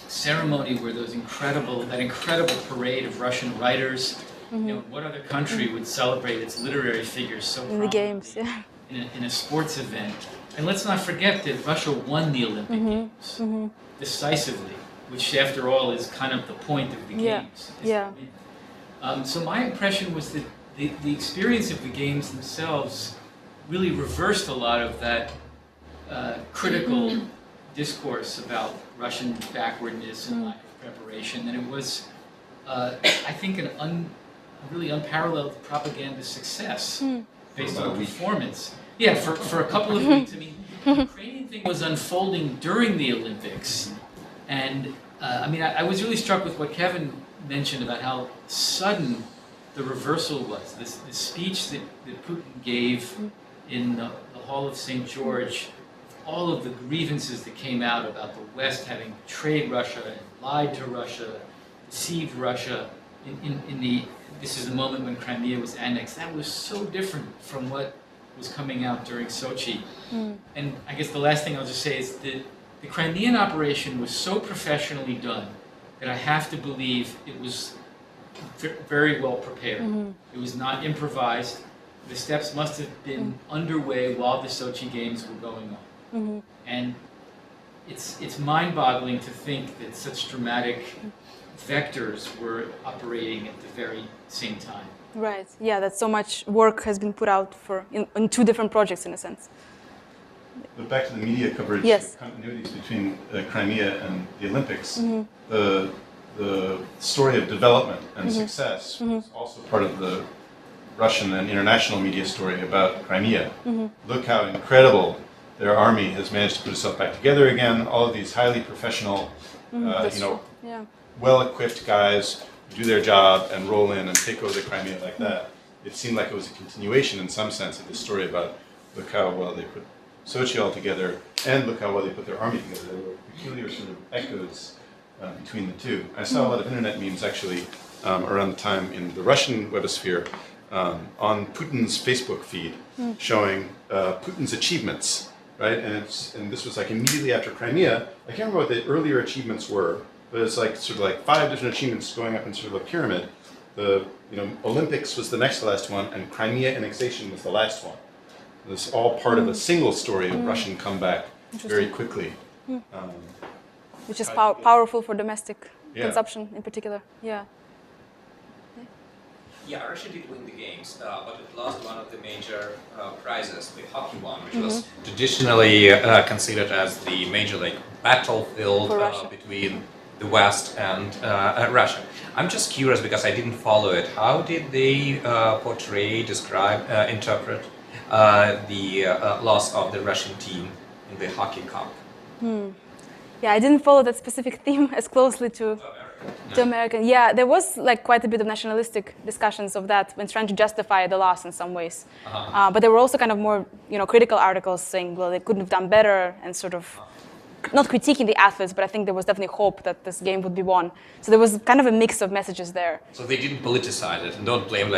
ceremony where that incredible parade of Russian writers. You know, what other country would celebrate its literary figures so In the games, prominently in a sports event? And let's not forget that Russia won the Olympic Games decisively, which after all is kind of the point of the games. So my impression was that the experience of the games themselves really reversed a lot of that critical discourse about Russian backwardness and lack of preparation. And it was, I think, a really unparalleled propaganda success based on performance. Yeah, for a couple of weeks. I mean, the Ukrainian thing was unfolding during the Olympics. And I mean, I was really struck with what Kevin mentioned about how sudden the reversal was. The speech that Putin gave in the Hall of St. George, all of the grievances that came out about the West having betrayed Russia and lied to Russia, deceived Russia. This is the moment when Crimea was annexed. That was so different from what was coming out during Sochi. And I guess the last thing I'll just say is that the Crimean operation was so professionally done that I have to believe it was very well prepared. It was not improvised. The steps must have been underway while the Sochi Games were going on. And it's mind-boggling to think that such dramatic vectors were operating at the very same time. Right. Yeah, that so much work has been put out in two different projects, in a sense. But back to the media coverage, Yes. the continuities between Crimea and the Olympics, the story of development and success was also part of the Russian and international media story about Crimea. Look how incredible their army has managed to put itself back together again. All of these highly professional, well-equipped guys who do their job and roll in and take over the Crimea like that. It seemed like it was a continuation in some sense of the story about look how well they put Sochi all together and look how well they put their army together. There were peculiar sort of echoes between the two. I saw a lot of internet memes actually around the time in the Russian webosphere on Putin's Facebook feed showing Putin's achievements, right? And this was like immediately after Crimea. I can't remember what the earlier achievements were, but it's like sort of like 5 different achievements going up in sort of a pyramid. The Olympics was the next to last one, and Crimea annexation was the last one. This all part of a single story of Russian comeback very quickly. Which is powerful for domestic consumption in particular. Yeah. Yeah, Russia did win the games, but it lost one of the major prizes, the hockey one, which was traditionally considered as the major battlefield between the West and Russia. I'm just curious because I didn't follow it. How did they portray, describe, interpret the loss of the Russian team in the hockey cup? Yeah, I didn't follow that specific theme as closely to American. Yeah, there was quite a bit of nationalistic discussions of that when trying to justify the loss in some ways. But there were also kind of more, critical articles saying, well, they couldn't have done better and sort of not critiquing the athletes, but I think there was definitely hope that this game would be won. So there was kind of a mix of messages there. So they didn't politicize it and don't blame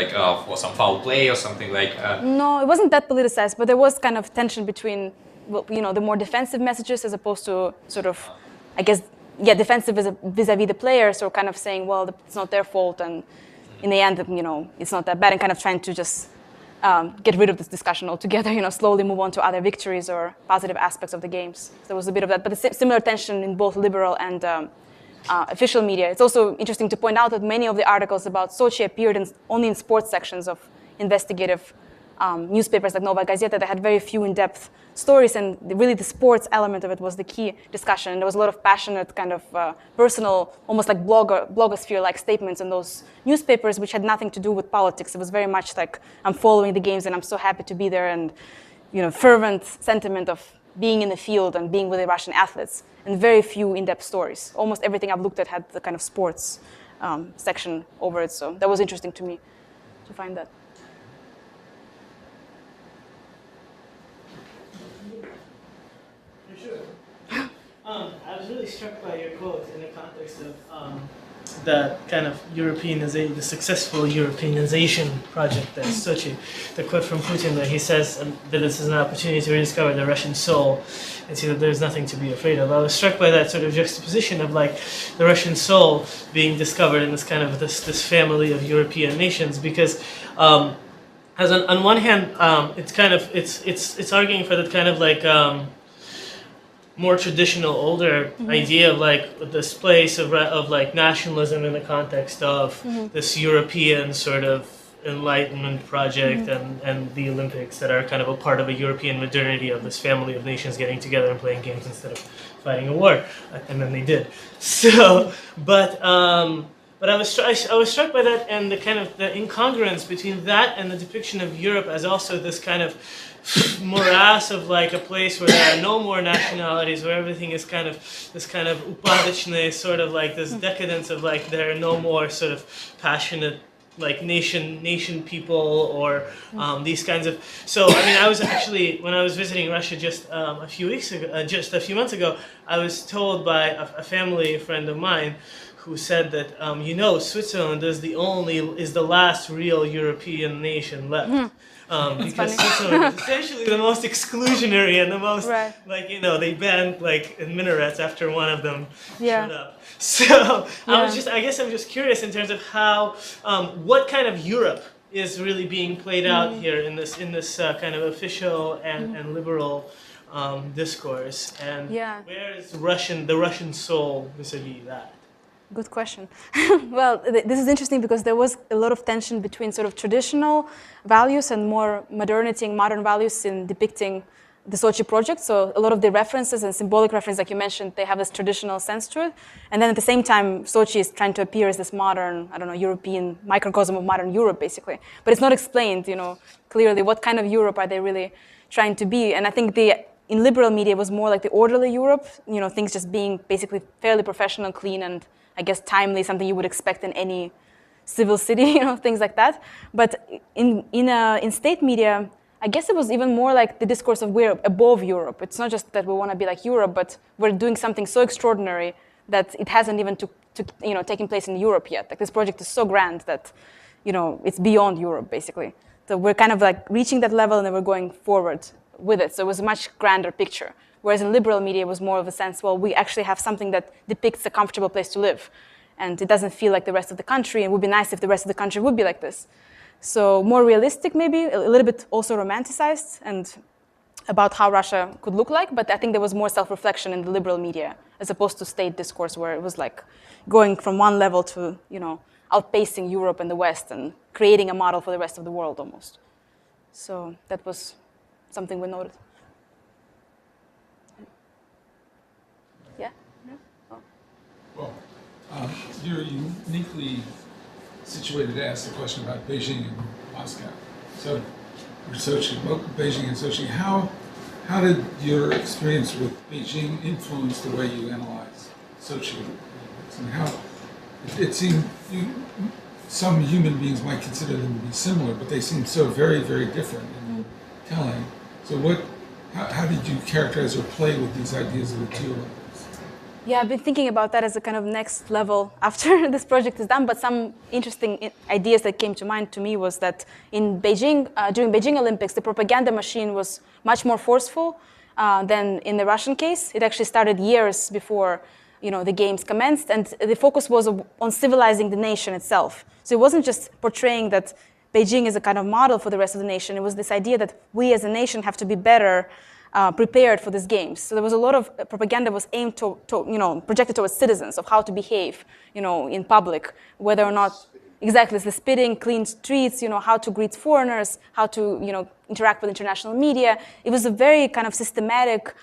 for some foul play or something like. No, it wasn't that politicized, but there was kind of tension between, the more defensive messages as opposed to sort of, I guess, defensive vis-a-vis the players, or kind of saying, well, it's not their fault, and in the end, it's not that bad, and kind of trying to just get rid of this discussion altogether, slowly move on to other victories or positive aspects of the games. So there was a bit of that, but a similar tension in both liberal and official media. It's also interesting to point out that many of the articles about Sochi appeared only in sports sections of investigative newspapers like Novaya Gazeta. That had very few in-depth stories, and really the sports element of it was the key discussion. There was a lot of passionate kind of personal, almost like blogosphere-like statements in those newspapers, which had nothing to do with politics. It was very much like, I'm following the games and I'm so happy to be there, and fervent sentiment of being in the field and being with the Russian athletes, and very few in-depth stories. Almost everything I've looked at had the kind of sports section over it, so that was interesting to me to find that. really struck by your quote in the context of the kind of the successful Europeanization project that's Sochi. The quote from Putin that he says that this is an opportunity to rediscover the Russian soul and see that there's nothing to be afraid of. I was struck by that sort of juxtaposition of like the Russian soul being discovered in this kind of this family of European nations, because as on one hand, it's arguing for that kind of like more traditional, older idea of like this place of like nationalism in the context of this European sort of Enlightenment project and the Olympics that are kind of a part of a European modernity of this family of nations getting together and playing games instead of fighting a war, and then they did. So, but I was struck by that and the kind of the incongruence between that and the depiction of Europe as also this kind of morass of like a place where there are no more nationalities, where everything is kind of this kind of upadachne, sort of like this decadence of like there are no more sort of passionate like nation people or these kinds of. So I mean, I was actually, when I was visiting Russia just a few months ago, I was told by a family friend of mine who said that Switzerland is the last real European nation left. Because Switzerland is essentially the most exclusionary and the most they banned like minarets after one of them showed up. So I guess I'm just curious in terms of how what kind of Europe is really being played out here in this kind of official and liberal discourse, and where is the Russian soul vis-a-vis that? Good question. Well, this is interesting because there was a lot of tension between sort of traditional values and more modernity and modern values in depicting the Sochi project. So a lot of the references and symbolic references, like you mentioned, they have this traditional sense to it. And then at the same time, Sochi is trying to appear as this modern, European microcosm of modern Europe, basically. But it's not explained, clearly what kind of Europe are they really trying to be. And I think in liberal media, it was more like the orderly Europe, things just being basically fairly professional, clean, and I guess timely, something you would expect in any civil city, things like that. But in state media, I guess it was even more like the discourse of we're above Europe. It's not just that we want to be like Europe, but we're doing something so extraordinary that it hasn't even taken place in Europe yet. Like this project is so grand that it's beyond Europe basically. So we're kind of like reaching that level and then we're going forward with it. So it was a much grander picture. Whereas in liberal media, it was more of a sense, well, we actually have something that depicts a comfortable place to live. And it doesn't feel like the rest of the country. It would be nice if the rest of the country would be like this. So more realistic, maybe, a little bit also romanticized and about how Russia could look like. But I think there was more self-reflection in the liberal media as opposed to state discourse, where it was like going from one level to, outpacing Europe and the West and creating a model for the rest of the world almost. So that was something we noted. Well, you're uniquely situated to ask the question about Beijing and Moscow. So, or Sochi, Beijing and Sochi. How did your experience with Beijing influence the way you analyze Sochi? And how it seemed some human beings might consider them to be similar, but they seem so very, very different in telling. So, how did you characterize or play with these ideas of the two levels? Yeah, I've been thinking about that as a kind of next level after this project is done, but some interesting ideas that came to mind to me was that in Beijing, during Beijing Olympics, the propaganda machine was much more forceful than in the Russian case. It actually started years before the games commenced, and the focus was on civilizing the nation itself. So it wasn't just portraying that Beijing is a kind of model for the rest of the nation. It was this idea that we as a nation have to be better prepared for these games. So there was a lot of propaganda was aimed to projected towards citizens of how to behave, in public, whether or not, exactly, it's the spitting, clean streets, how to greet foreigners, how to, interact with international media. It was a very kind of systematic,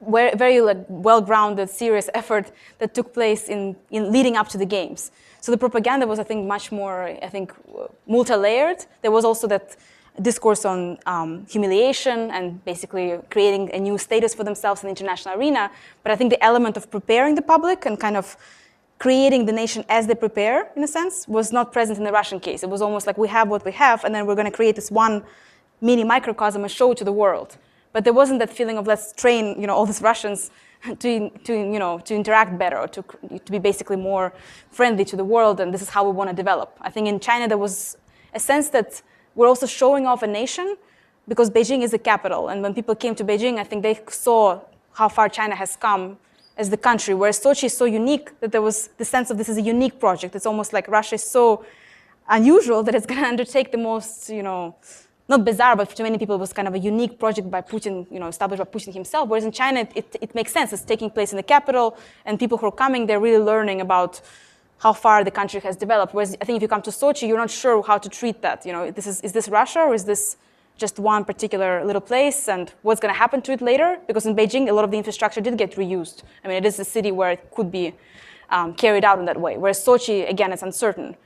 very like well-grounded, serious effort that took place in leading up to the games. So the propaganda was, I think, much more, multi-layered. There was also that discourse on humiliation and basically creating a new status for themselves in the international arena. But I think the element of preparing the public and kind of creating the nation as they prepare, in a sense, was not present in the Russian case. It was almost like we have what we have, and then we're going to create this one mini microcosm and show it to the world. But there wasn't that feeling of let's train, all these Russians to interact better, or to be basically more friendly to the world, and this is how we want to develop. I think in China there was a sense that we're also showing off a nation because Beijing is the capital, and when people came to Beijing, I think they saw how far China has come as the country, whereas Sochi is so unique that there was the sense of this is a unique project. It's almost like Russia is so unusual that it's going to undertake the most, not bizarre, but to many people it was kind of a unique project by Putin, established by Putin himself. Whereas in China, it makes sense. It's taking place in the capital, and people who are coming, they're really learning about how far the country has developed. Whereas I think if you come to Sochi, you're not sure how to treat that. Is this Russia, or is this just one particular little place, and what's going to happen to it later? Because in Beijing, a lot of the infrastructure did get reused. I mean, it is a city where it could be carried out in that way. Whereas Sochi, again, it's uncertain.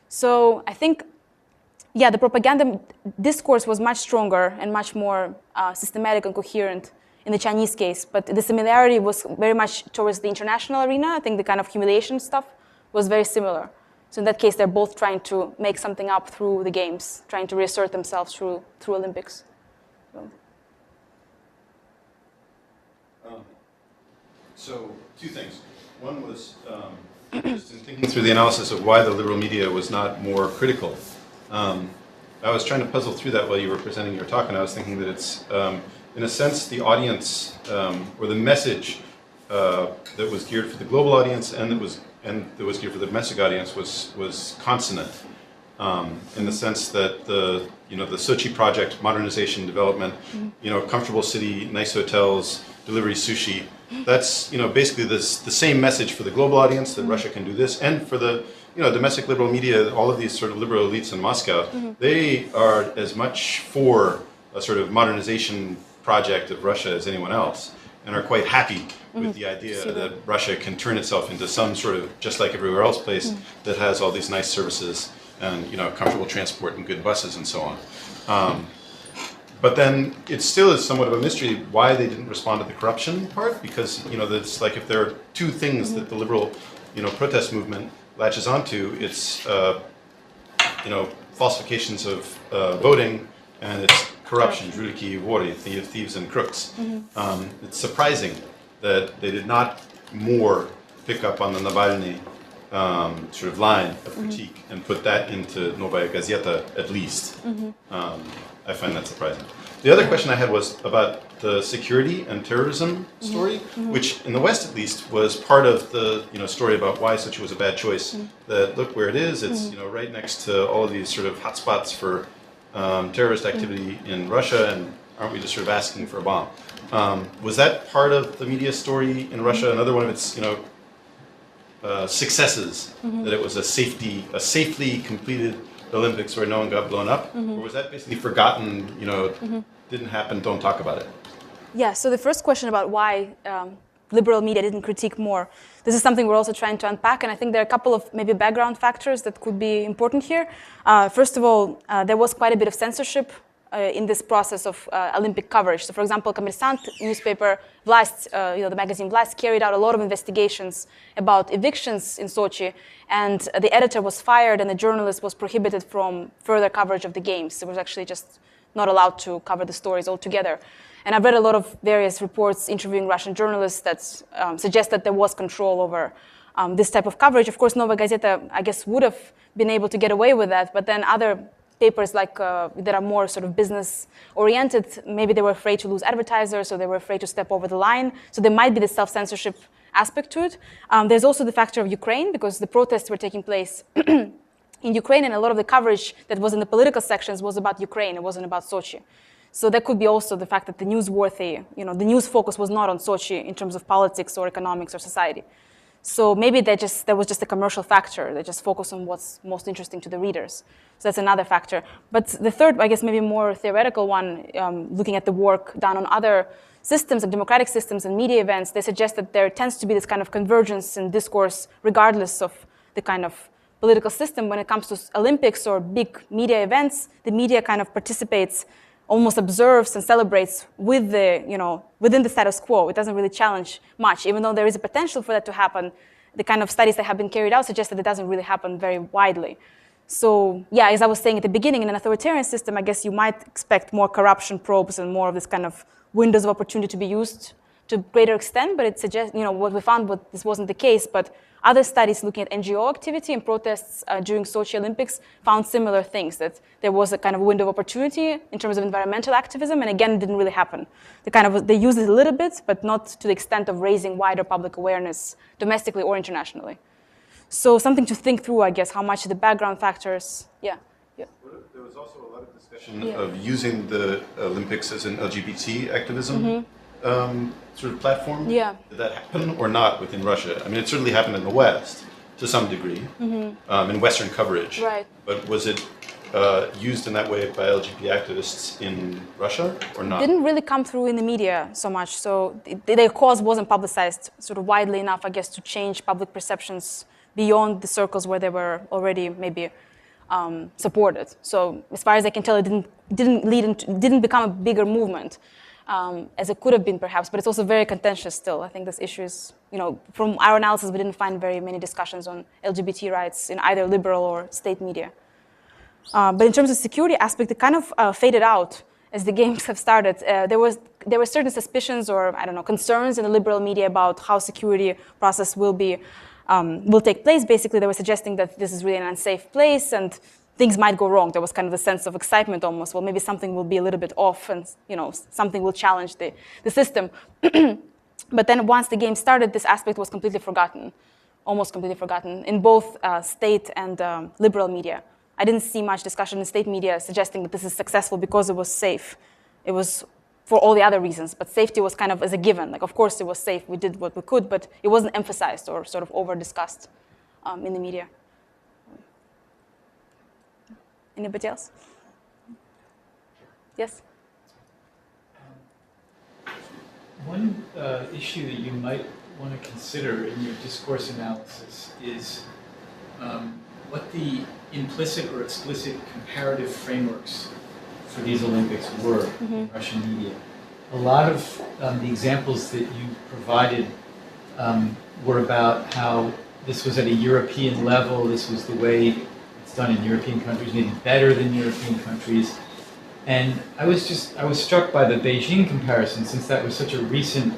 So I think, yeah, the propaganda discourse was much stronger and much more systematic and coherent in the Chinese case. But the similarity was very much towards the international arena. I think the kind of humiliation stuff was very similar. So in that case, they're both trying to make something up through the games, trying to reassert themselves through Olympics. So two things. One was just in thinking through the analysis of why the liberal media was not more critical. I was trying to puzzle through that while you were presenting your talk, and I was thinking that it's, in a sense, the audience or the message that was geared for the global audience and that was geared for the domestic audience was consonant, in the sense that the Sochi project, modernization, development, comfortable city, nice hotels, delivery sushi. That's basically the same message for the global audience, that Russia can do this, and for the domestic liberal media. All of these sort of liberal elites in Moscow, they are as much for a sort of modernization project of Russia as anyone else, and are quite happy with the idea that Russia can turn itself into some sort of, just like everywhere else, place that has all these nice services and comfortable transport and good buses and so on. But then it still is somewhat of a mystery why they didn't respond to the corruption part, because it's like if there are two things that the liberal protest movement latches onto, it's falsifications of voting, and it's corruption, жулики, воры, thieves and crooks. It's surprising that they did not more pick up on the Navalny sort of line of critique and put that into Novaya Gazeta at least. I find that surprising. The other question I had was about the security and terrorism story, which in the West at least was part of the story about why Sochi was a bad choice. That look where it is, it's right next to all of these sort of hotspots for terrorist activity in Russia, and aren't we just sort of asking for a bomb? Was that part of the media story in Russia? Another one of its successes, that it was a safely completed Olympics where no one got blown up, or was that basically forgotten? Didn't happen. Don't talk about it. Yeah. So the first question about why liberal media didn't critique more, this is something we're also trying to unpack, and I think there are a couple of maybe background factors that could be important here. First of all, there was quite a bit of censorship in this process of Olympic coverage. So, for example, Kommersant newspaper, Vlast, the magazine Vlast, carried out a lot of investigations about evictions in Sochi, and the editor was fired, and the journalist was prohibited from further coverage of the games. It was actually just not allowed to cover the stories altogether. And I've read a lot of various reports interviewing Russian journalists that suggest that there was control over this type of coverage. Of course, Novaya Gazeta, I guess, would have been able to get away with that, but then other papers like that are more sort of business-oriented, maybe they were afraid to lose advertisers, or they were afraid to step over the line. So there might be the self-censorship aspect to it. There's also the factor of Ukraine, because the protests were taking place in Ukraine, and a lot of the coverage that was in the political sections was about Ukraine. It wasn't about Sochi. So that could be also the fact that the newsworthy, the news focus was not on Sochi in terms of politics or economics or society. So maybe that was just a commercial factor. They just focus on what's most interesting to the readers. So that's another factor. But the third, I guess maybe more theoretical one, looking at the work done on other systems and democratic systems and media events, they suggest that there tends to be this kind of convergence in discourse regardless of the kind of political system. When it comes to Olympics or big media events, the media kind of participates, almost observes and celebrates with within the status quo. It doesn't really challenge much, even though there is a potential for that to happen. The kind of studies that have been carried out suggest that it doesn't really happen very widely. So yeah, as I was saying at the beginning, in an authoritarian system, I guess you might expect more corruption probes and more of this kind of windows of opportunity to be used to a greater extent, but it suggests, what we found, this wasn't the case, but other studies looking at NGO activity and protests during Sochi Olympics found similar things, that there was a kind of window of opportunity in terms of environmental activism, and again, it didn't really happen. They used it a little bit, but not to the extent of raising wider public awareness domestically or internationally. So something to think through, I guess, how much the background factors, yeah. There was also a lot of discussion of using the Olympics as an LGBT activism sort of platform. Yeah. Did that happen or not within Russia? I mean, it certainly happened in the West to some degree, in Western coverage. Right. But was it used in that way by LGBT activists in Russia or not? Didn't really come through in the media so much. So their cause wasn't publicized sort of widely enough, I guess, to change public perceptions beyond the circles where they were already maybe supported. So as far as I can tell, it didn't become a bigger movement as it could have been perhaps, but it's also very contentious still. I think this issue is, from our analysis, we didn't find very many discussions on LGBT rights in either liberal or state media. But in terms of security aspect, it kind of faded out as the games have started. There were certain suspicions or, concerns in the liberal media about how security process will take place. Basically, they were suggesting that this is really an unsafe place and things might go wrong. There was kind of a sense of excitement almost. Well, maybe something will be a little bit off and, something will challenge the system. But then once the game started, this aspect was completely forgotten, almost completely forgotten in both state and liberal media. I didn't see much discussion in state media suggesting that this is successful because it was safe. It was for all the other reasons, but safety was kind of as a given. Like, of course it was safe, we did what we could, but it wasn't emphasized or sort of over-discussed in the media. Anybody else? Yes? One issue that you might want to consider in your discourse analysis is what the implicit or explicit comparative frameworks for these Olympics were in Russian media. A lot of the examples that you provided were about how this was at a European level, this was the way it's done in European countries, maybe better than European countries. And I was struck by the Beijing comparison, since that was such a recent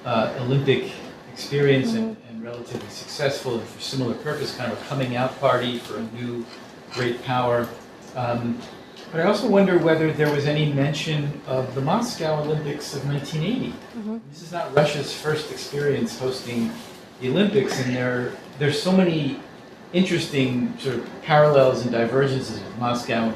Olympic experience and relatively successful and for similar purpose, kind of a coming out party for a new great power. But I also wonder whether there was any mention of the Moscow Olympics of 1980. This is not Russia's first experience hosting the Olympics, and there's so many interesting sort of parallels and divergences with Moscow in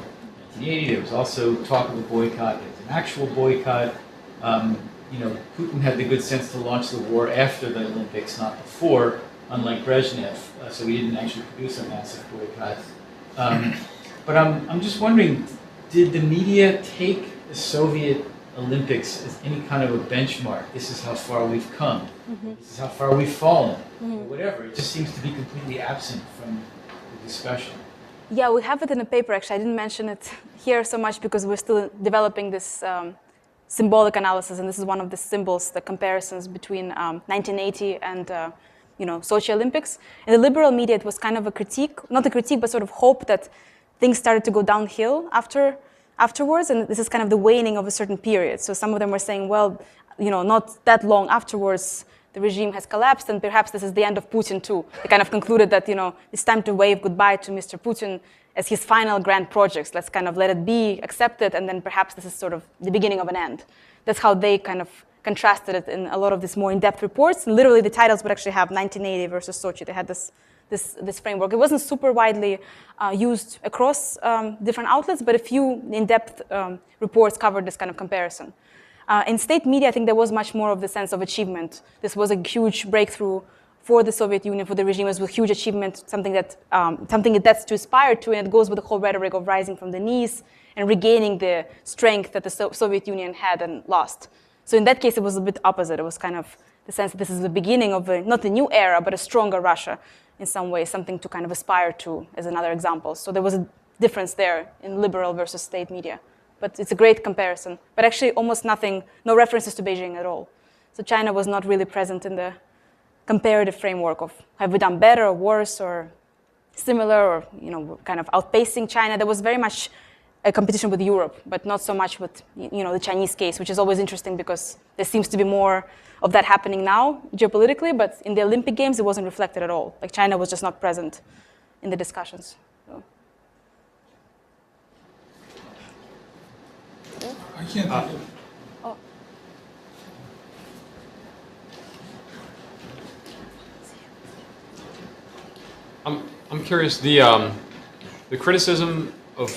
1980. There was also talk of a boycott. There was an actual boycott. Putin had the good sense to launch the war after the Olympics, not before, unlike Brezhnev. So he didn't actually produce a massive boycott. But I'm just wondering, did the media take the Soviet Olympics as any kind of a benchmark? This is how far we've come. This is how far we've fallen, or whatever. It just seems to be completely absent from the discussion. Yeah, we have it in a paper, actually. I didn't mention it here so much because we're still developing this symbolic analysis, and this is one of the symbols, the comparisons between 1980 and Sochi Olympics. In the liberal media, it was kind of a critique, not a critique, but sort of hope that things started to go downhill afterwards, and this is kind of the waning of a certain period. So some of them were saying, well, not that long afterwards, the regime has collapsed, and perhaps this is the end of Putin too. They kind of concluded that, it's time to wave goodbye to Mr. Putin as his final grand projects. Let's kind of let it be, accept it, and then perhaps this is sort of the beginning of an end. That's how they kind of contrasted it in a lot of these more in-depth reports. And literally, the titles would actually have 1980 versus Sochi. They had this framework. It wasn't super widely used across different outlets, but a few in-depth reports covered this kind of comparison. In state media, I think there was much more of the sense of achievement. This was a huge breakthrough for the Soviet Union, for the regime. It was a huge achievement, something that's to aspire to, and it goes with the whole rhetoric of rising from the knees and regaining the strength that the Soviet Union had and lost. So in that case, it was a bit opposite. It was kind of the sense that this is the beginning of not a new era, but a stronger Russia in some way, something to kind of aspire to as another example. So there was a difference there in liberal versus state media. But it's a great comparison. But actually almost nothing, no references to Beijing at all. So China was not really present in the comparative framework of have we done better or worse or similar or kind of outpacing China. There was very much a competition with Europe, but not so much with the Chinese case, which is always interesting because there seems to be more of that happening now geopolitically, but in the Olympic Games it wasn't reflected at all. Like China was just not present in the discussions. So. I can't think of. I'm curious. The criticism of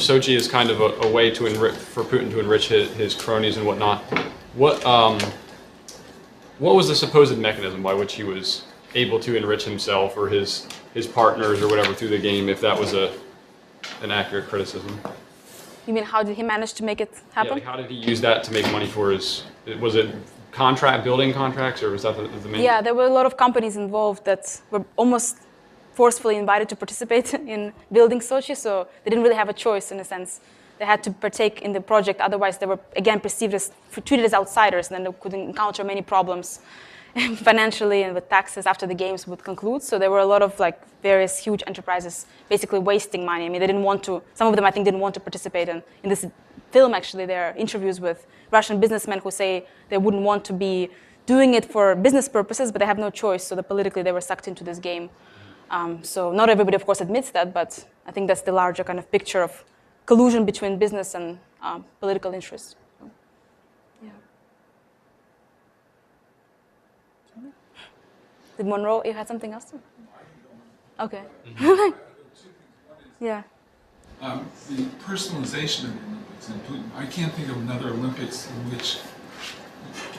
Sochi is kind of a way to for Putin to enrich his cronies and whatnot. What was the supposed mechanism by which he was able to enrich himself or his partners or whatever through the game? If that was an accurate criticism. You mean how did he manage to make it happen? Yeah, like how did he use that to make money for his? Was it building contracts, or was that the main? Yeah, there were a lot of companies involved that were almost forcefully invited to participate in building Sochi, so they didn't really have a choice in a sense. They had to partake in the project, otherwise they were again treated as outsiders, and then they could encounter many problems financially and with taxes after the games would conclude. So there were a lot of various huge enterprises basically wasting money. I mean, they didn't want to, some of them I think didn't want to participate in this film. Actually, there are interviews with Russian businessmen who say they wouldn't want to be doing it for business purposes, but they have no choice, so that politically they were sucked into this game. So not everybody, of course, admits that, but I think that's the larger kind of picture of collusion between business and political interests. So, yeah. Did Monroe, you had something else? Okay. Yeah. The personalization of the Olympics and Putin. I can't think of another Olympics in which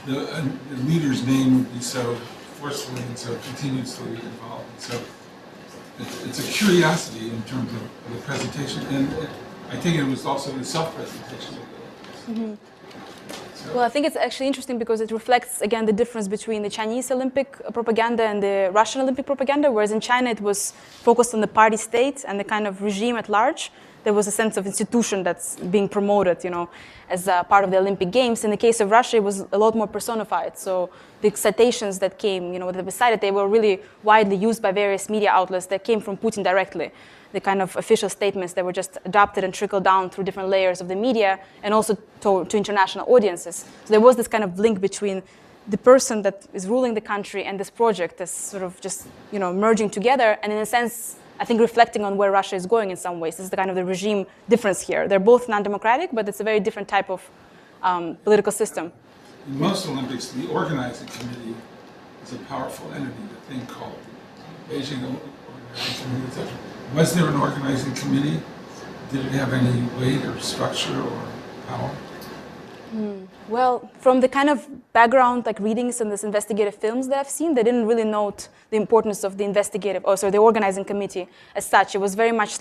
the leader's name would be so forcefully and so continuously involved. And so it's a curiosity in terms of the presentation, and I think it was also the self-presentation of the Olympics. Mm-hmm. Well, I think it's actually interesting because it reflects, again, the difference between the Chinese Olympic propaganda and the Russian Olympic propaganda, whereas in China it was focused on the party state and the kind of regime at large. There was a sense of institution that's being promoted, as part of the Olympic Games. In the case of Russia, it was a lot more personified. So the citations that came, that were cited, they were really widely used by various media outlets that came from Putin directly. The kind of official statements that were just adopted and trickled down through different layers of the media and also to international audiences. So there was this kind of link between the person that is ruling the country and this project that's sort of just, merging together. And in a sense, I think reflecting on where Russia is going in some ways. This is the kind of the regime difference here. They're both non-democratic, but it's a very different type of political system. In most Olympics, the organizing committee is a powerful entity, the thing called Beijing Organizing Committee, etc. Was there an organizing committee? Did it have any weight or structure or power? Well, from the kind of background, readings and these investigative films that I've seen, they didn't really note the importance of the the organizing committee as such. It was very much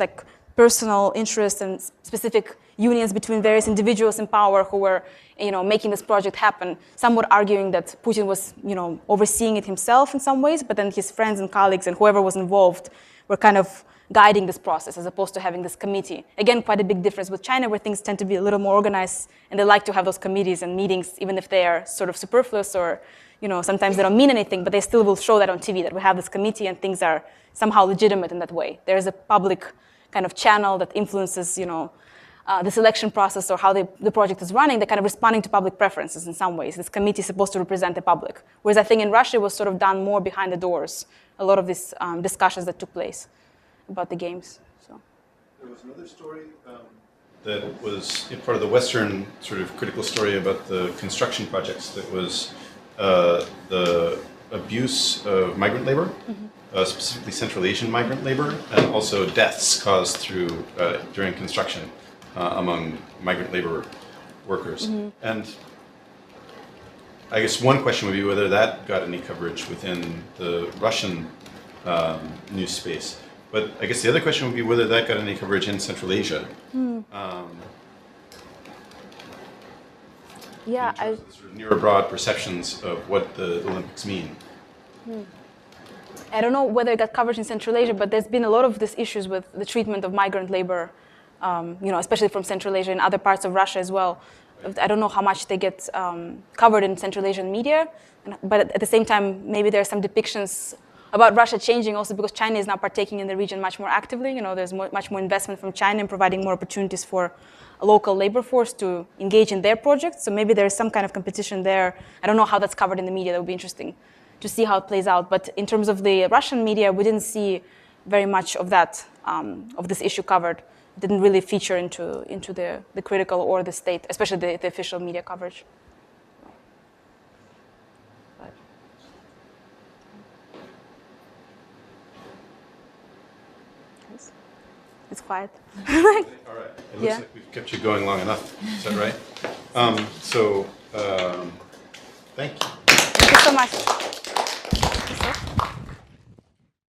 personal interest and specific unions between various individuals in power who were, making this project happen. Some were arguing that Putin was, overseeing it himself in some ways, but then his friends and colleagues and whoever was involved were kind of guiding this process as opposed to having this committee. Again, quite a big difference with China, where things tend to be a little more organized and they like to have those committees and meetings, even if they are sort of superfluous or, sometimes they don't mean anything, but they still will show that on TV, that we have this committee and things are somehow legitimate in that way. There is a public kind of channel that influences, the selection process or how the project is running. They're kind of responding to public preferences in some ways. This committee is supposed to represent the public. Whereas I think in Russia it was sort of done more behind the doors, a lot of these discussions that took place about the games. So there was another story that was part of the Western sort of critical story about the construction projects. That was the abuse of migrant labor, specifically Central Asian migrant labor, and also deaths caused during construction among migrant labor workers. And I guess one question would be whether that got any coverage within the Russian news space. But I guess the other question would be whether that got any coverage in Central Asia. Yeah, in terms of the sort of near abroad perceptions of what the Olympics mean. I don't know whether it got coverage in Central Asia, but there's been a lot of these issues with the treatment of migrant labor, especially from Central Asia and other parts of Russia as well. I don't know how much they get covered in Central Asian media, but at the same time, maybe there are some depictions about Russia changing also because China is now partaking in the region much more actively. You know, there's much more investment from China in providing more opportunities for a local labor force to engage in their projects. So maybe there's some kind of competition there. I don't know how that's covered in the media. That would be interesting to see how it plays out. But in terms of the Russian media, we didn't see very much of that, of this issue covered. It didn't really feature into the critical or the state, especially the official media coverage. It's quiet. All right. It looks Yeah. like we've kept you going long enough. Is that right? Thank you.